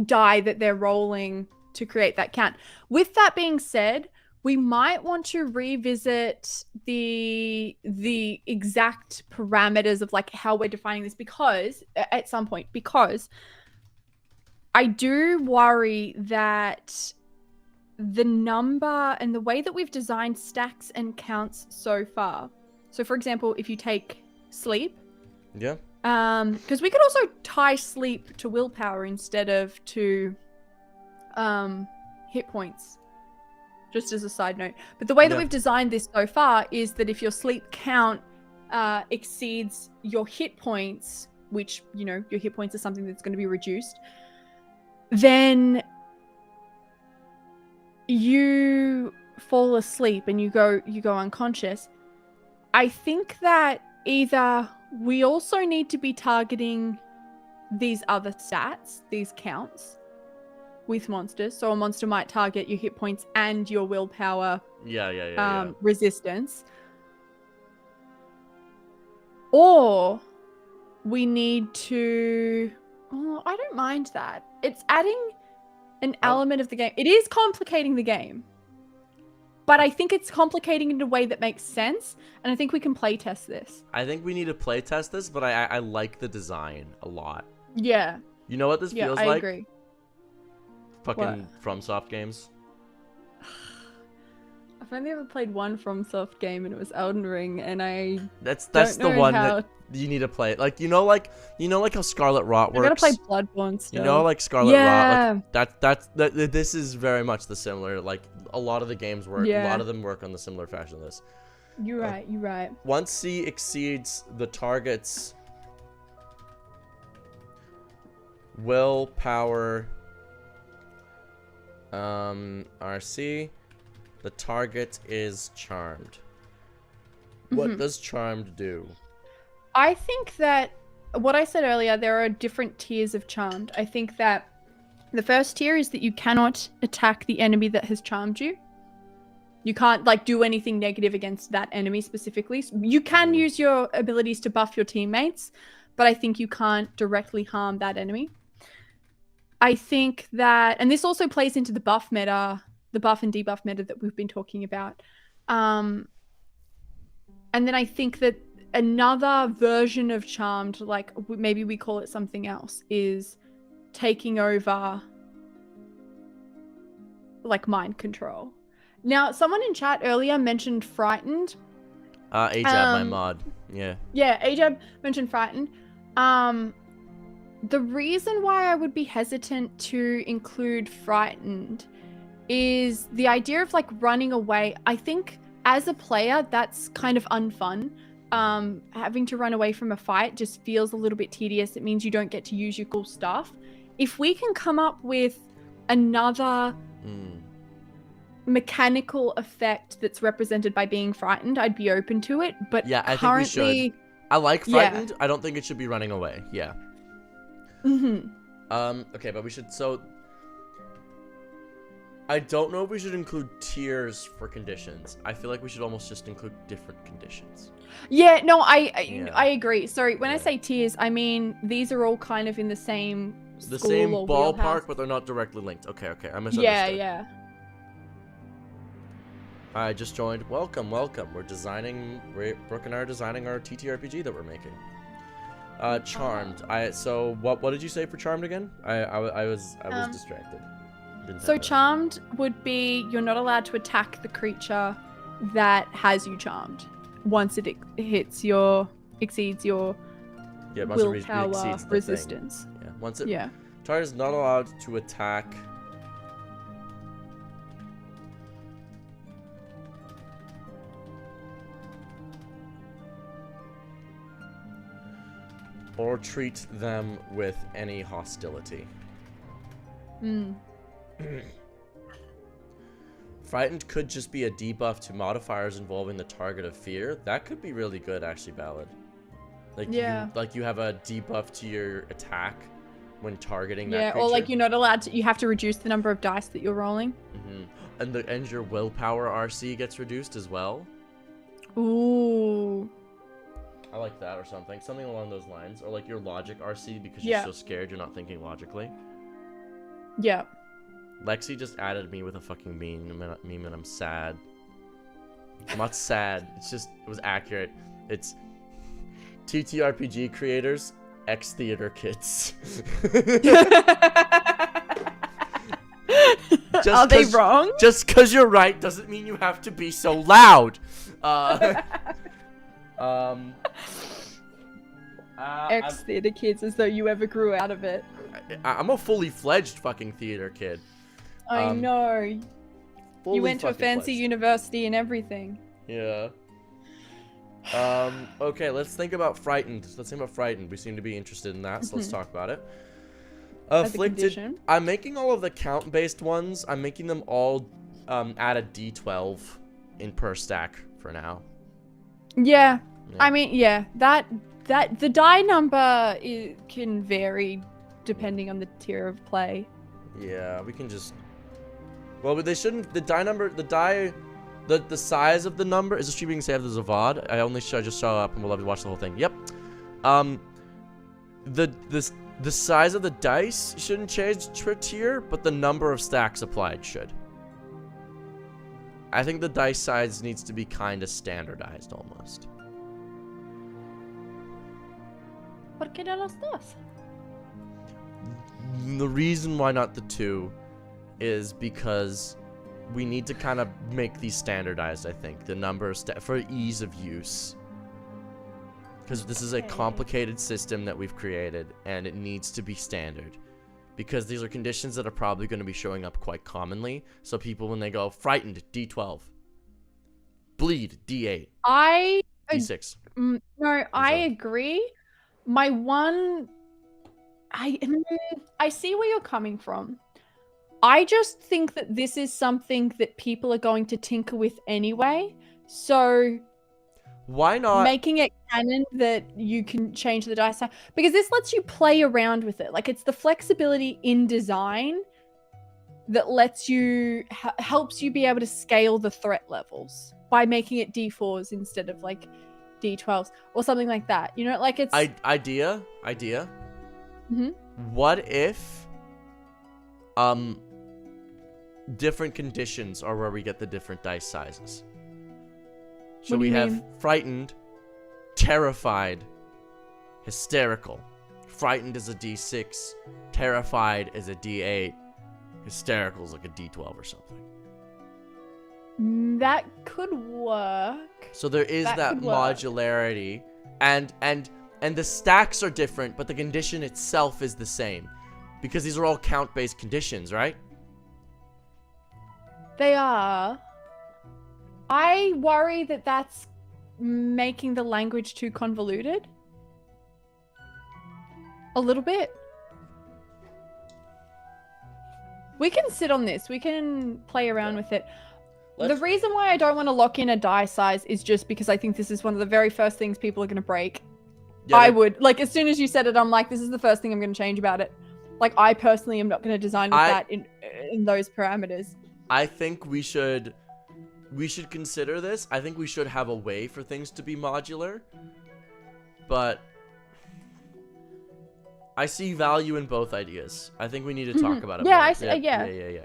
die that they're rolling to create that count. With that being said, we might want to revisit the exact parameters of like how we're defining this, because at some point, because I do worry that the number and the way that we've designed stacks and counts so far. So for example, if you take sleep.
Yeah.
Because we could also tie sleep to willpower instead of to hit points. Just as a side note. But the way that we've designed this so far is that if your sleep count exceeds your hit points, which, you know, your hit points are something that's going to be reduced, then you fall asleep and you go unconscious. I think that either we also need to be targeting these other stats, these counts with monsters. So a monster might target your hit points and your willpower resistance. Or we need to... Oh, I don't mind that. It's adding an element of the game. It is complicating the game. But I think it's complicating in a way that makes sense. And I think we can playtest this.
I think we need to playtest this, but I like the design a lot.
Yeah.
You know what this feels like?
I agree.
Fucking FromSoft games.
I've only ever played one FromSoft game, and it was Elden Ring, and I
that's the one that you need to play. Like you know how Scarlet Rot works.
I gotta play Bloodborne still.
You know, like Scarlet Rot. Like this is very much the similar. Like a lot of the games work. A lot of them work on the similar fashion of this.
You're right. You're right.
Once C exceeds the target's willpower, RC, the target is charmed. What does charmed do?
I think that what I said earlier, there are different tiers of charmed. I think that the first tier is that you cannot attack the enemy that has charmed you. You can't like do anything negative against that enemy specifically. You can use your abilities to buff your teammates, but I think you can't directly harm that enemy. I think that, and this also plays into the buff meta, the buff and debuff meta that we've been talking about. And then I think that another version of charmed, like maybe we call it something else, is taking over like mind control. Now, someone in chat earlier mentioned frightened.
Ajab, my mod. Yeah.
Yeah, Ajab mentioned frightened. The reason why I would be hesitant to include frightened is the idea of like running away. I think as a player, that's kind of unfun. Having to run away from a fight just feels a little bit tedious. It means you don't get to use your cool stuff. If we can come up with another mechanical effect that's represented by being frightened, I'd be open to it. But
yeah, I
currently,
think we should. I like frightened. I don't think it should be running away. Yeah. Okay, but we should. So I don't know if we should include tiers for conditions. I feel like we should almost just include different conditions.
Yeah, no, I agree. Sorry, when I say tiers, I mean these are all kind of in the same
ballpark, wheelhouse. But they're not directly linked. Okay, I misunderstood.
Yeah.
I just joined. Welcome. We're Brooke and I are designing our TTRPG that we're making. Charmed. So what did you say for charmed again? I was distracted.
So charmed would be you're not allowed to attack the creature that has you charmed once it exceeds your
Yeah, it must have
willpower
exceeds the
resistance.
thing. Yeah. Once it
Yeah.
target is not allowed to attack. Or treat them with any hostility.
Hmm.
Frightened could just be a debuff to modifiers involving the target of fear. That could be really good, actually, Ballad. Like
Yeah.
you have a debuff to your attack when targeting that
Yeah,
creature.
or like you're not allowed to. You have to reduce the number of dice that you're rolling.
And your willpower RC gets reduced as well.
Ooh.
I like that, or something along those lines, or like your logic RC because you're so scared you're not thinking logically.
Yeah.
Lexi just added me with a fucking meme and I'm sad. I'm not sad. It was accurate. It's TTRPG creators, ex-theater kids.
Are they wrong?
Just because you're right doesn't mean you have to be so loud.
Ex-theater kids, as though you ever grew out of it.
I'm a fully fledged fucking theater kid.
I know. You
Fully
went to a
fucking
fancy
fledged.
university and everything.
Yeah. Okay, let's think about frightened. We seem to be interested in that, so let's talk about it.
As a
Afflicted.
condition.
I'm making all of the count-based ones. I'm making them all add a D12 in per stack for now.
Yeah.
Yeah.
I mean, yeah, that the die number can vary depending on the tier of play.
Yeah, we can just. Well, but they shouldn't. The size of the number is the stream being saved as a VOD. I just show up and we'll have to watch the whole thing. Yep. The size of the dice shouldn't change per tier, but the number of stacks applied should. I think the dice size needs to be kind of standardized almost.
¿Por qué no los dos?
The reason why not the 2 is because we need to kind of make these standardized, I think. The number of for ease of use. Because this is a complicated system that we've created, and it needs to be standard. Because these are conditions that are probably going to be showing up quite commonly. So people, when they go, frightened, D12. Bleed, D8. D6.
No, I agree. My one... I see where you're coming from. I just think that this is something that people are going to tinker with anyway. So...
Why not
making it canon that you can change the dice size, because this lets you play around with it. Like, it's the flexibility in design that lets you helps you be able to scale the threat levels by making it D4s instead of like D12s or something like that. You know, like it's
idea.
Mm-hmm.
What if different conditions are where we get the different dice sizes? So we have frightened, terrified, hysterical. Frightened is a D6, terrified is a D8, hysterical is like a D12 or something.
That could work.
So there is that modularity, and the stacks are different, but the condition itself is the same, because these are all count-based conditions, right?
They are. I worry that that's making the language too convoluted. A little bit. We can sit on this. We can play around with it. The reason why I don't want to lock in a die size is just because I think this is one of the very first things people are going to break. Yeah, I would. Like, as soon as you said it, I'm like, this is the first thing I'm going to change about it. Like, I personally am not going to design with that in those parameters.
I think we should consider this. I think we should have a way for things to be modular. But I see value in both ideas. I think we need to talk about it more.
Yeah,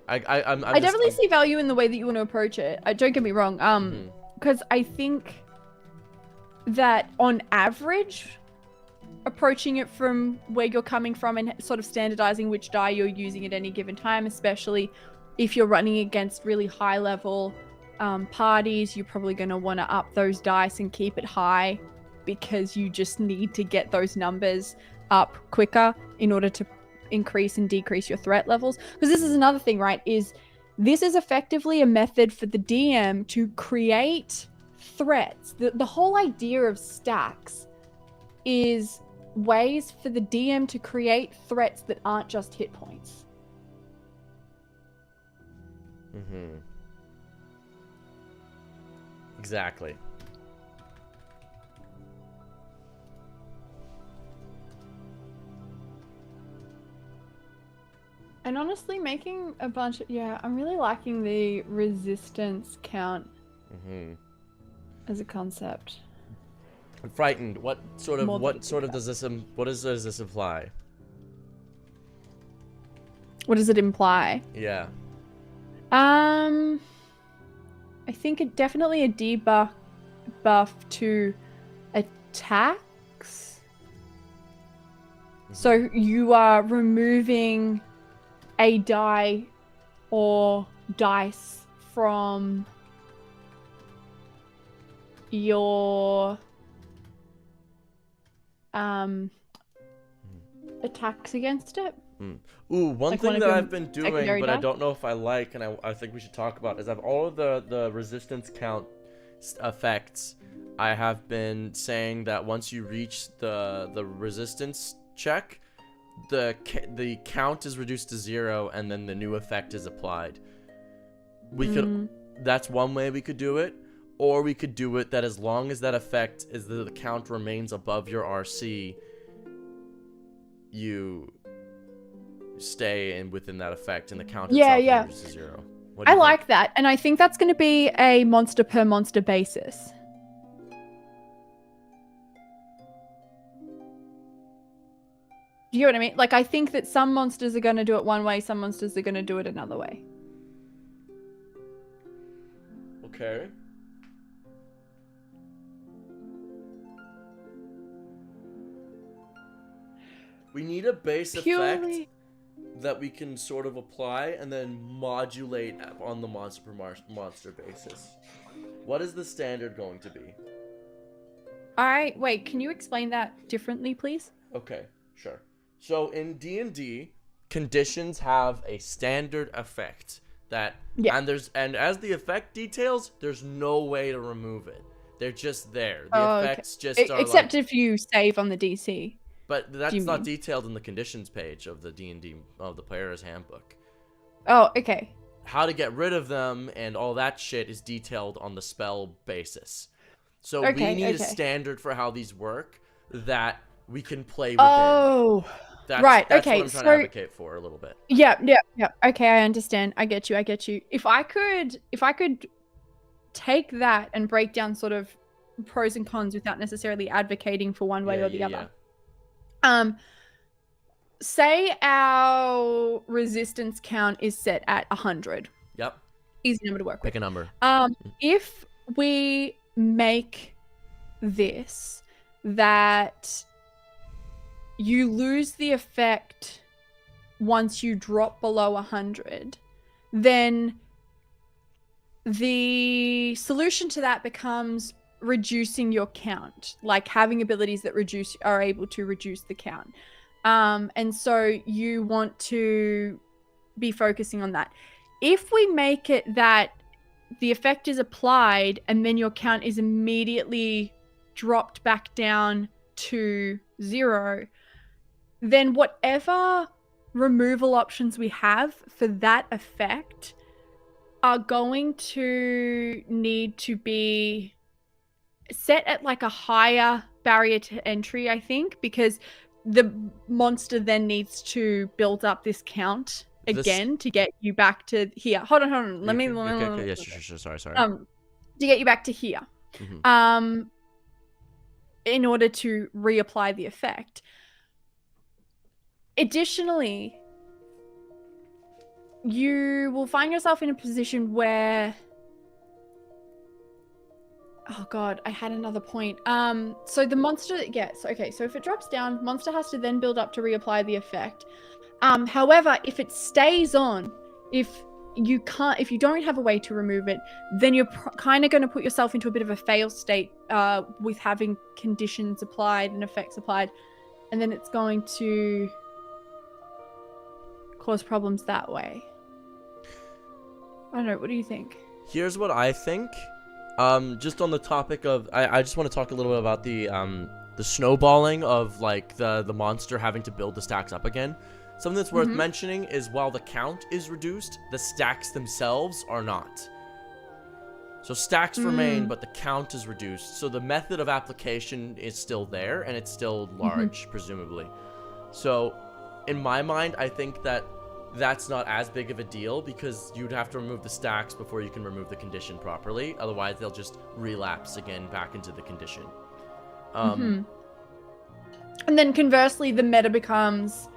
I
definitely see value in the way that you want to approach it. Don't get me wrong. Because I think that on average, approaching it from where you're coming from and sort of standardizing which die you're using at any given time, especially if you're running against really high level parties, you're probably going to want to up those dice and keep it high. because you just need to get those numbers up quicker in order to increase and decrease your threat levels. Because this is another thing, right? This is effectively a method for the DM to create threats. The whole idea of stacks is ways for the DM to create threats that aren't just hit points.
Mm-hmm. Exactly.
And honestly, making a bunch of... Yeah, I'm really liking the resistance count as a concept.
I'm frightened. What does this imply?
What does it imply?
Yeah.
I think it definitely a debuff to attacks. So you are removing a die or dice from your attacks against it.
Ooh, one thing that I've been doing, but I don't know if I like, and I think we should talk about, is I've all of the resistance count effects. I have been saying that once you reach the resistance check, the count is reduced to 0, and then the new effect is applied. That's one way we could do it, or we could do it that as long as that effect is the count remains above your RC, you stay within that effect, and the count itself reduces to 0.
I like that, and I think that's going to be a monster per monster basis. Do you know what I mean? Like, I think that some monsters are going to do it one way, some monsters are going to do it another way.
Okay. We need a base effect that we can sort of apply and then modulate on the monster per monster basis. What is the standard going to be?
Wait, can you explain that differently, please?
Okay, sure. So in D&D, conditions have a standard effect that and as the effect details, there's no way to remove it. They're just there. The effects just are
except if you save on the DC.
But that's not detailed in the conditions page of the D&D of the player's handbook.
Oh, okay.
How to get rid of them and all that shit is detailed on the spell basis. So we need a standard for how these work that we can play within.
Oh,
that's
right.
That's what I'm trying to advocate for a little bit.
Yeah. Okay, I understand. I get you. If I could take that and break down sort of pros and cons without necessarily advocating for one way or the other. Say our resistance count is set at 100.
Yep.
Easy number to work with.
Pick a number.
If we make this that you lose the effect once you drop below 100, then the solution to that becomes reducing your count, like having abilities that are able to reduce the count. And so you want to be focusing on that. If we make it that the effect is applied and then your count is immediately dropped back down to 0, then whatever removal options we have for that effect are going to need to be set at like a higher barrier to entry, I think, because the monster then needs to build up this count again to get you back to here. Hold on. Let me.
Yes, sure. Sorry.
To get you back to here. In order to reapply the effect. Additionally, you will find yourself in a position where... Oh god, I had another point. So the monster, so if it drops down, monster has to then build up to reapply the effect. However, if it stays on, if you can't, if you don't have a way to remove it, then you're kind of going to put yourself into a bit of a fail state with having conditions applied and effects applied, and then it's going to cause problems that way. I don't know, what do you think?
Here's what I think. Just on the topic of, I just want to talk a little bit about the snowballing of like the monster having to build the stacks up again. Something that's worth mentioning is while the count is reduced, the stacks themselves are not. So stacks remain, but the count is reduced. So the method of application is still there, and it's still large, presumably. So in my mind, I think that that's not as big of a deal because you'd have to remove the stacks before you can remove the condition properly. Otherwise, they'll just relapse again back into the condition.
And then conversely, the meta becomes,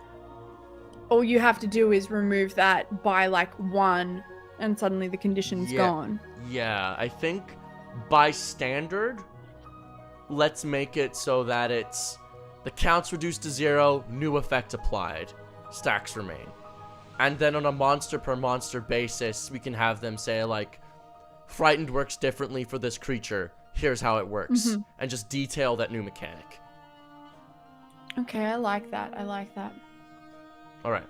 all you have to do is remove that by like 1 and suddenly the condition's gone.
Yeah, I think by standard, let's make it so that it's the count's reduced to 0, new effect applied, stacks remain. And then on a monster per monster basis, we can have them say like, frightened works differently for this creature. Here's how it works. And just detail that new mechanic.
Okay, I like that. I like that.
All right.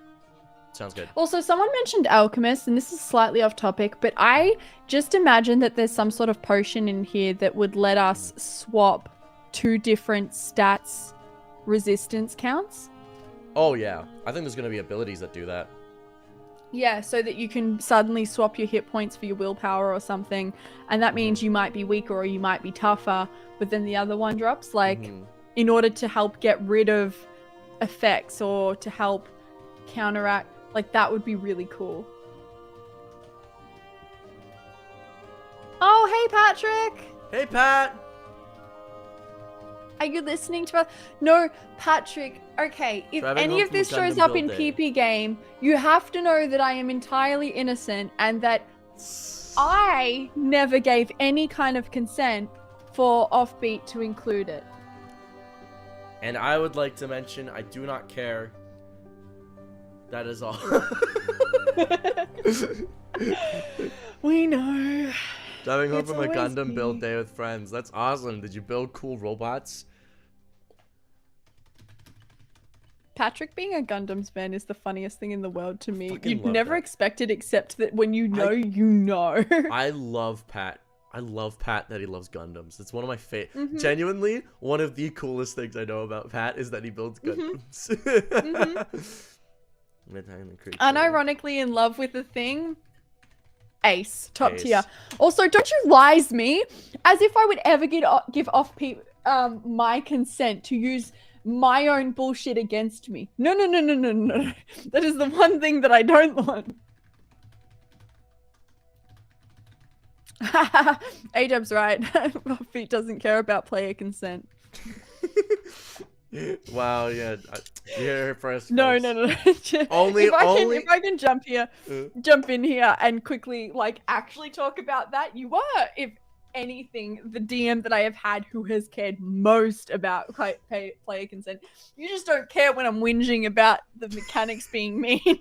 Sounds good.
Also, someone mentioned alchemist, and this is slightly off topic, but I just imagine that there's some sort of potion in here that would let us swap 2 different stats resistance counts.
Oh, yeah. I think there's going to be abilities that do that.
Yeah, so that you can suddenly swap your hit points for your willpower or something, and that means you might be weaker or you might be tougher, but then the other one drops, like, in order to help get rid of effects or to help counteract, like, that would be really cool. Oh, hey, Patrick!
Hey, Pat!
Are you listening to us? No, Patrick. Okay, if any of this shows up in PP game, you have to know that I am entirely innocent and that I never gave any kind of consent for Offbeat to include it.
And I would like to mention, I do not care. That is all.
We know.
Driving home from a Gundam build day with friends. That's awesome. Did you build cool robots?
Patrick being a Gundams fan is the funniest thing in the world to me.
Fucking
You'd never expect it, except that when you know, you know.
I love Pat. I love Pat that he loves Gundams. It's one of my favorite. Genuinely, one of the coolest things I know about Pat is that he builds Gundams.
Unironically in love with the thing. Ace, top tier. Also, don't you lies me, as if I would ever give off my consent to use my own bullshit against me. No. That is the one thing that I don't want. A-Dub's right. Offbeat doesn't care about player consent.
Wow, yeah. You heard it first.
No.
Only
if I can jump in here and quickly like actually talk about that, you were, if anything, the DM that I have had who has cared most about player consent. You just don't care when I'm whinging about the mechanics being mean.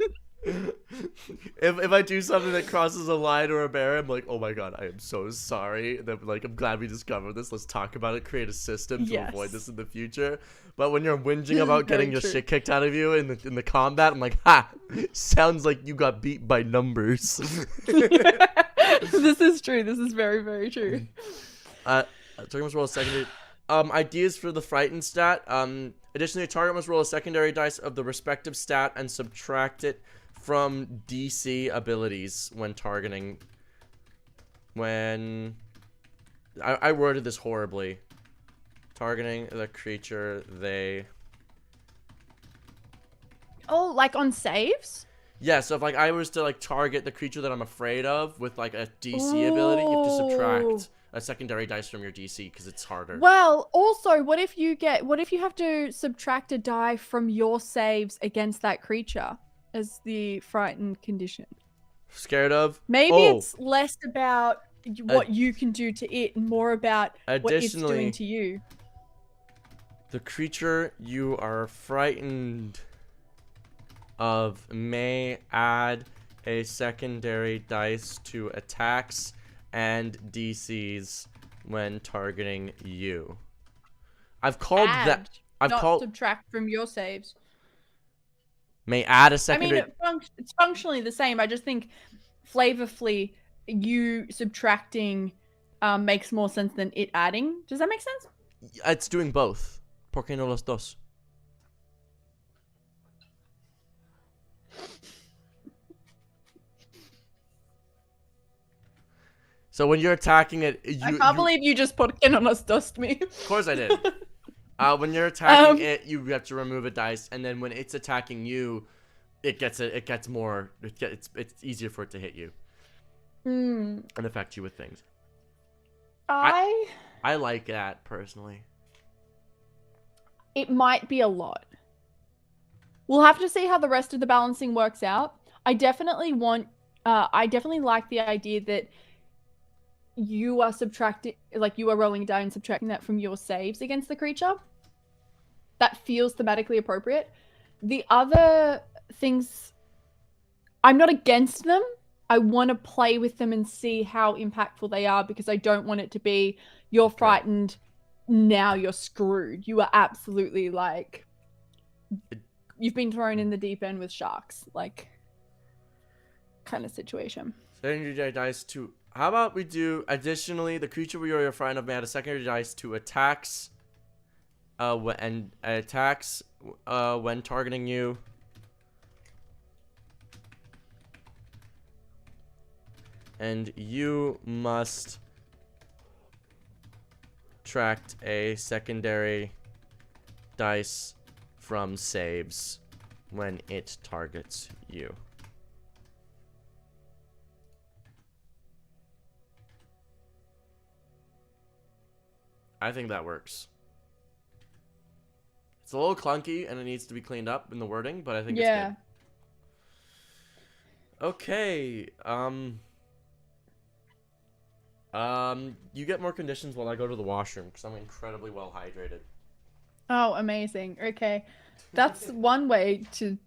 If I do something that crosses a line or a barrier, I'm like, oh my god, I am so sorry. And then, like, I'm glad we discovered this. Let's talk about it. Create a system to avoid this in the future. But when you're whinging about getting your shit kicked out of you in the combat, I'm like, ha! Sounds like you got beat by numbers.
This is true. This is very, very true.
Target must roll a secondary. Ideas for the frightened stat. Additionally, a target must roll a secondary dice of the respective stat and subtract it from DC abilities when targeting. I worded this horribly. Targeting the creature, they...
Oh, like on saves?
Yeah, so if like I was to like target the creature that I'm afraid of with like a DC ability, you have to subtract a secondary dice from your DC because it's harder.
Well, also, what if you have to subtract a die from your saves against that creature as the frightened condition?
Scared of?
Maybe it's less about what you can do to it and more about what it's doing to you.
The creature you are frightened of may add a secondary dice to attacks and DCs when targeting you. I've called that. I've
not
called.
subtract from your saves.
May add a
I
secondary.
mean, it's functionally the same. I just think flavorfully, you subtracting makes more sense than it adding. Does that make sense?
It's doing both. ¿Por qué no los dos? So when you're attacking it,
I can't believe you just put "que no nos dust" me.
Of course I did. When you're attacking it, you have to remove a dice, and then when it's attacking you, it's easier for it to hit you and affect you with things. I like that personally.
It might be a lot. We'll have to see how the rest of the balancing works out. I definitely like the idea that you are subtracting, like you are rolling a die and subtracting that from your saves against the creature. That feels thematically appropriate. The other things, I'm not against them. I want to play with them and see how impactful they are, because I don't want it to be, you're frightened, now you're screwed. You are absolutely like, you've been thrown in the deep end with sharks, like, kind of situation.
Secondary dice to. How about we do, additionally, the creature we are frightened of may add a secondary dice to attacks, when targeting you. And you must subtract a secondary dice from saves when it targets you. I think that works. It's a little clunky and it needs to be cleaned up in the wording, but I think it's good. Okay. You get more conditions while I go to the washroom because I'm incredibly well hydrated.
Oh, amazing. Okay. That's one way to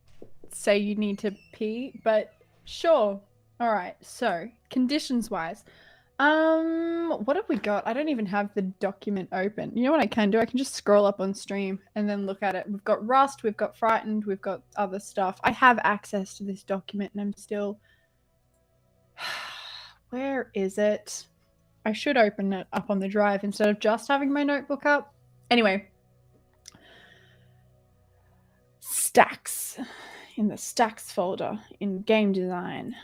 say you need to pee, but sure. All right. So, conditions wise, what have we got? I don't even have the document open. You know what I can do? I can just scroll up on stream and then look at it. We've got Rust, we've got Frightened, we've got other stuff. I have access to this document and I'm still... Where is it? I should open it up on the drive instead of just having my notebook up. Anyway. Stacks. In the Stacks folder in game design.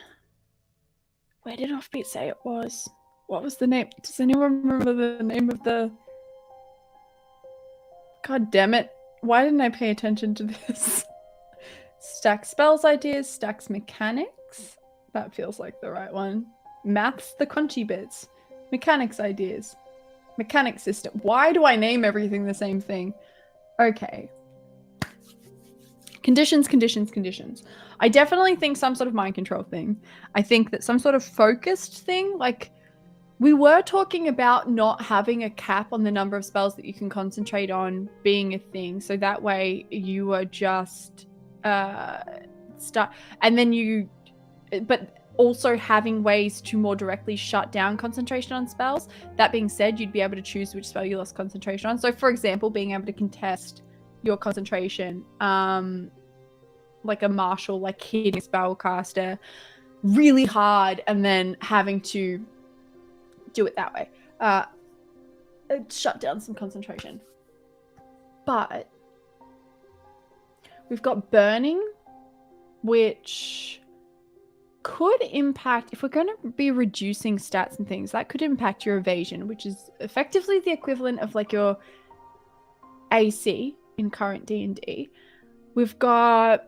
Where did Offbeat say it was? What was the name? Does anyone remember the name of the... God damn it. Why didn't I pay attention to this? Stacks spells ideas, stacks mechanics. That feels like the right one. Maths, the crunchy bits. Mechanics ideas. Mechanics system. Why do I name everything the same thing? Okay. Conditions, conditions, conditions. I definitely think some sort of mind control thing. I think that some sort of focused thing, like we were talking about not having a cap on the number of spells that you can concentrate on being a thing. So that way you are just start, and then you, but also having ways to more directly shut down concentration on spells. That being said, you'd be able to choose which spell you lost concentration on. So for example, being able to contest your concentration, like a martial, like hitting a spellcaster really hard and then having to do it that way. Shut down some concentration. But we've got burning, which could impact, if we're going to be reducing stats and things, that could impact your evasion, which is effectively the equivalent of like your AC in current D&D. We've got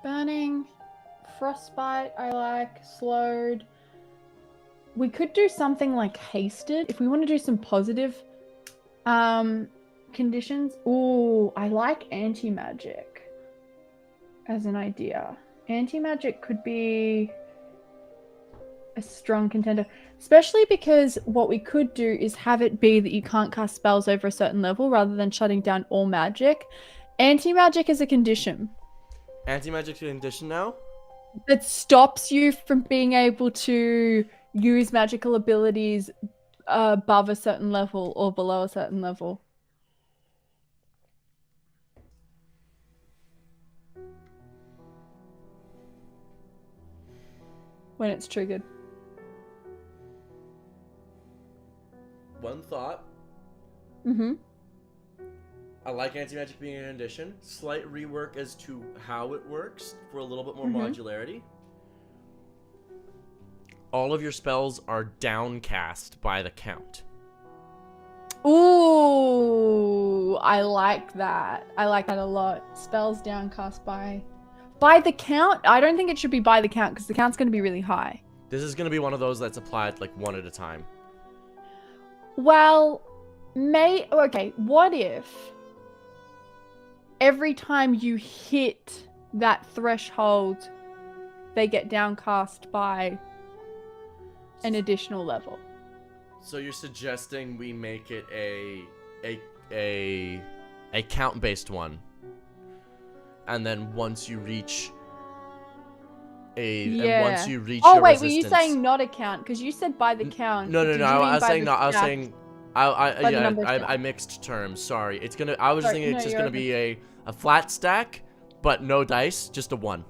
burning, frostbite, I like, slowed. We could do something like hasted if we want to do some positive conditions. Ooh, I like anti-magic as an idea. Anti-magic could be a strong contender. Especially because what we could do is have it be that you can't cast spells over a certain level rather than shutting down all magic. Anti-magic is a condition
Anti-magic condition now?
that stops you from being able to use magical abilities above a certain level or below a certain level. When it's triggered.
One thought.
Mm-hmm.
I like anti-magic being an addition. Slight rework as to how it works for a little bit more
Mm-hmm.
modularity. All of your spells are downcast by the count.
Ooh, I like that. I like that a lot. Spells downcast by the count. I don't think it should be by the count because the count's going to be really high.
This is going to be one of those that's applied like one at a time.
Well, okay, what if every time you hit that threshold, they get downcast by an additional level?
So you're suggesting we make it a count-based one, and then once you reach and once you reach
Oh
your
wait,
resistance...
were you saying not a count? Because you said by the count.
No,
Did you
I
mean
was
by
saying
the
not. I was
stack?
saying I mixed terms. Sorry. It's gonna. I was
Sorry,
thinking
no,
it's just
you're
gonna be a flat stack, but no dice, just a 1,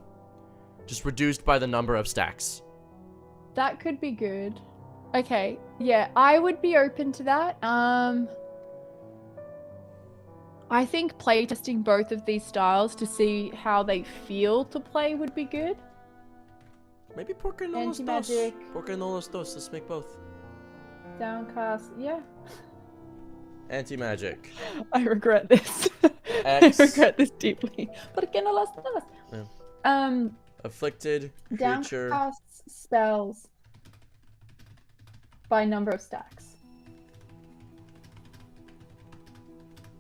just reduced by the number of stacks.
That could be good. Okay, yeah, I would be open to that. I think playtesting both of these styles to see how they feel to play would be good.
Maybe Porque no los dos.
Anti-magic.
Porque no los dos. Let's make both.
Downcast, yeah.
Anti-magic.
I regret this.
X.
I regret this deeply. ¿Por qué no las dos?
Yeah. Afflicted creature.
Downcast spells by number of stacks.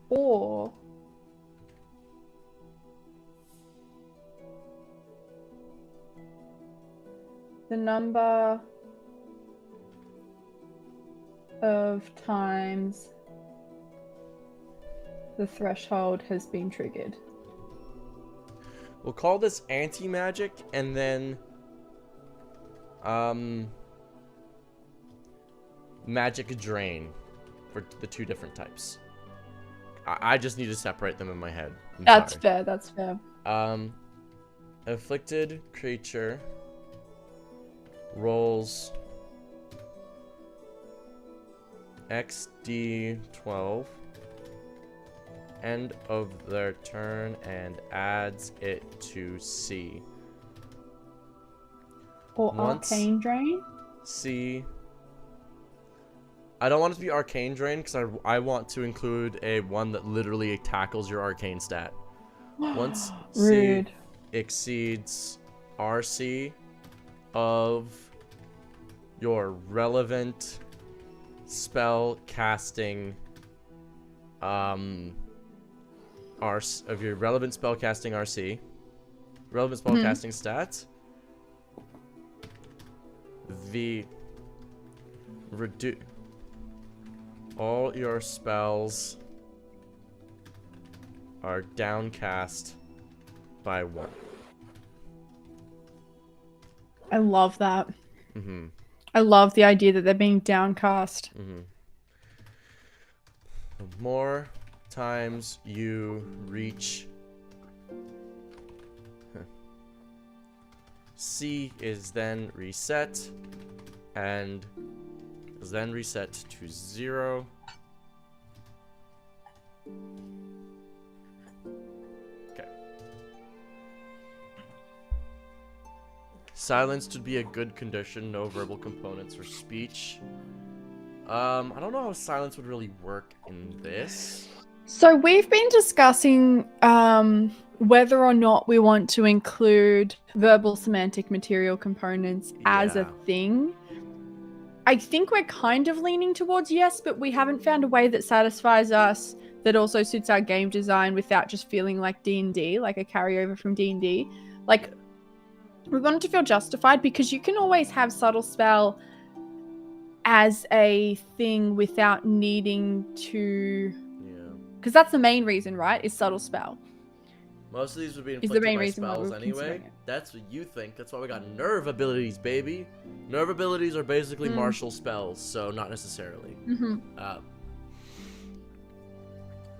Or the number of times the threshold has been triggered.
We'll call this anti-magic, and then magic drain for the 2 different types. I just need to separate them in my head.
That's fair, that's fair.
Afflicted creature rolls XD12 end of their turn and adds it to C.
Or
Once
arcane drain?
C. I don't want it to be arcane drain because I want to include a one that literally tackles your arcane stat. Once
Rude.
C exceeds RC of your relevant spell casting of your relevant spell casting RC, relevant spell casting stats, all your spells are downcast by 1.
I love that.
Mm-hmm.
I love the idea that they're being downcast.
Mm-hmm. The more times you reach C is then reset and is then reset to 0. Okay. Silence would be a good condition, no verbal components or speech. I don't know how silence would really work in this.
So we've been discussing whether or not we want to include verbal semantic material components as a thing. I think we're kind of leaning towards yes, but we haven't found a way that satisfies us that also suits our game design without just feeling like D&D, like a carryover from D&D. Like, We want it to feel justified because you can always have subtle spell as a thing without needing to.
Yeah.
Because that's the main reason, right? Is subtle spell.
Most of these would be
Is the
inflicted
main
by
reason why
spells
we're
anyway.
considering it.
That's what you think. That's why we got nerve abilities, baby. Nerve abilities are basically martial spells, so not necessarily.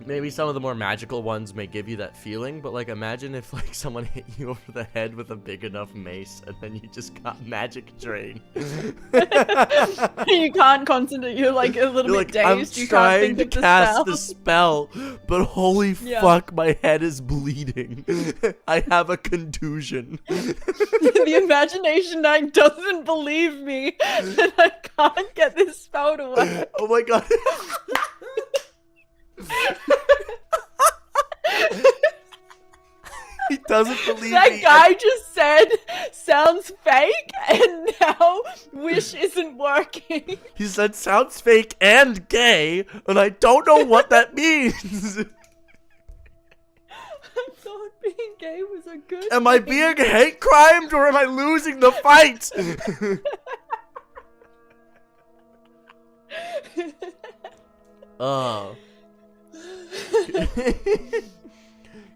Maybe some of the more magical ones may give you that feeling, but like imagine if like someone hit you over the head with a big enough mace and then you just got magic drain.
You can't concentrate. You're like a little
You're
bit
like, I'm
dazed. You can't
trying
think
to
of
cast
the
the spell, but holy fuck, my head is bleeding. I have a contusion.
The imagination knight doesn't believe me that I can't get this spell to work.
Oh my god. He doesn't believe me.
That guy just said sounds fake and now wish isn't working.
He said sounds fake and gay, and I don't know what that means.
I thought being gay was a good
Am I being hate crimed or am I losing the fight? Oh.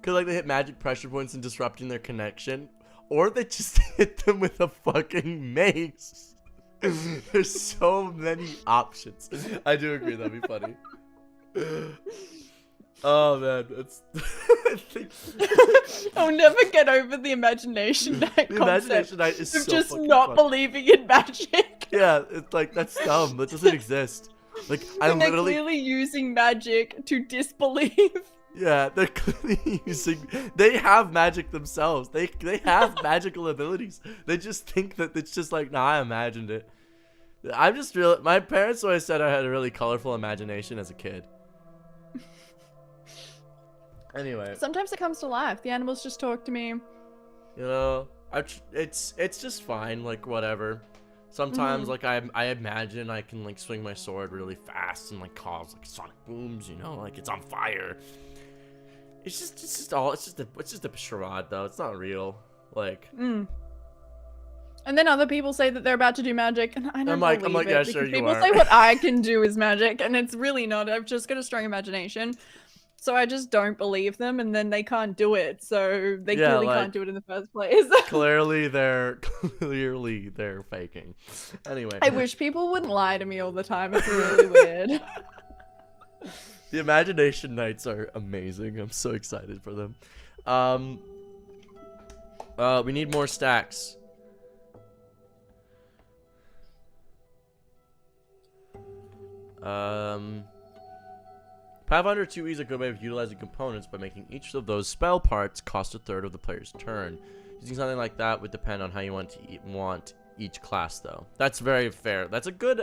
Cause like they hit magic pressure points and disrupting their connection, or they just hit them with a fucking mace. There's so many options. I do agree that'd be funny. Oh man, that's. I think
I'll never get over the imagination knight
the
concept
imagination knight is
of
so
just
fucking
not
fun.
believing in magic.
Yeah, it's like that's dumb. That doesn't exist. Like I
And they're
literally.
clearly using magic to disbelieve.
Yeah, they're clearly using. They have magic themselves. They have magical abilities. They just think that it's just like, nah, I imagined it. I'm just real. My parents always said I had a really colorful imagination as a kid. Anyway,
Sometimes it comes to life. The animals just talk to me.
you know, it's just fine. Like whatever. Sometimes like I imagine I can like swing my sword really fast and like cause like sonic booms. You know, like it's on fire. It's just a charade though. It's not real. Like.
And then other people say that they're about to do magic, and I don't believe it.
yeah,
Because
sure you
people
are.
say what I can do is magic, and it's really not. I've just got a strong imagination. So I just don't believe them, and then they can't do it. So they clearly can't do it in the first place.
clearly they're faking. Anyway.
I wish people wouldn't lie to me all the time. It's really weird.
The imagination nights are amazing. I'm so excited for them. We need more stacks. Pathfinder 2E is a good way of utilizing components by making each of those spell parts cost a third of the player's turn. Using something like that would depend on how you want each class, though. That's very fair. That's a good.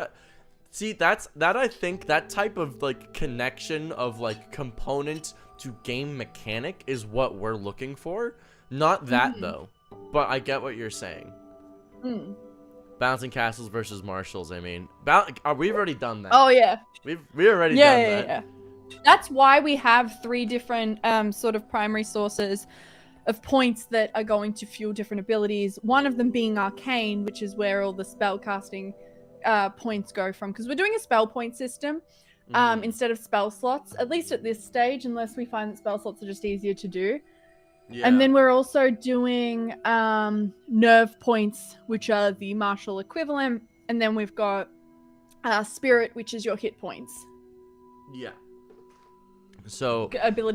See, I think that type of like connection of like component to game mechanic is what we're looking for. Not that though, but I get what you're saying. Bouncing castles versus marshals. I mean, we've already done that.
Oh yeah.
We already done that.
Yeah. That's why we have 3 different sort of primary sources of points that are going to fuel different abilities. One of them being arcane, which is where all the spell casting points go from, because we're doing a spell point system instead of spell slots, at least at this stage, unless we find that spell slots are just easier to do. Yeah. And then we're also doing nerve points, which are the martial equivalent, and then we've got spirit, which is your hit points.
Yeah. So
ability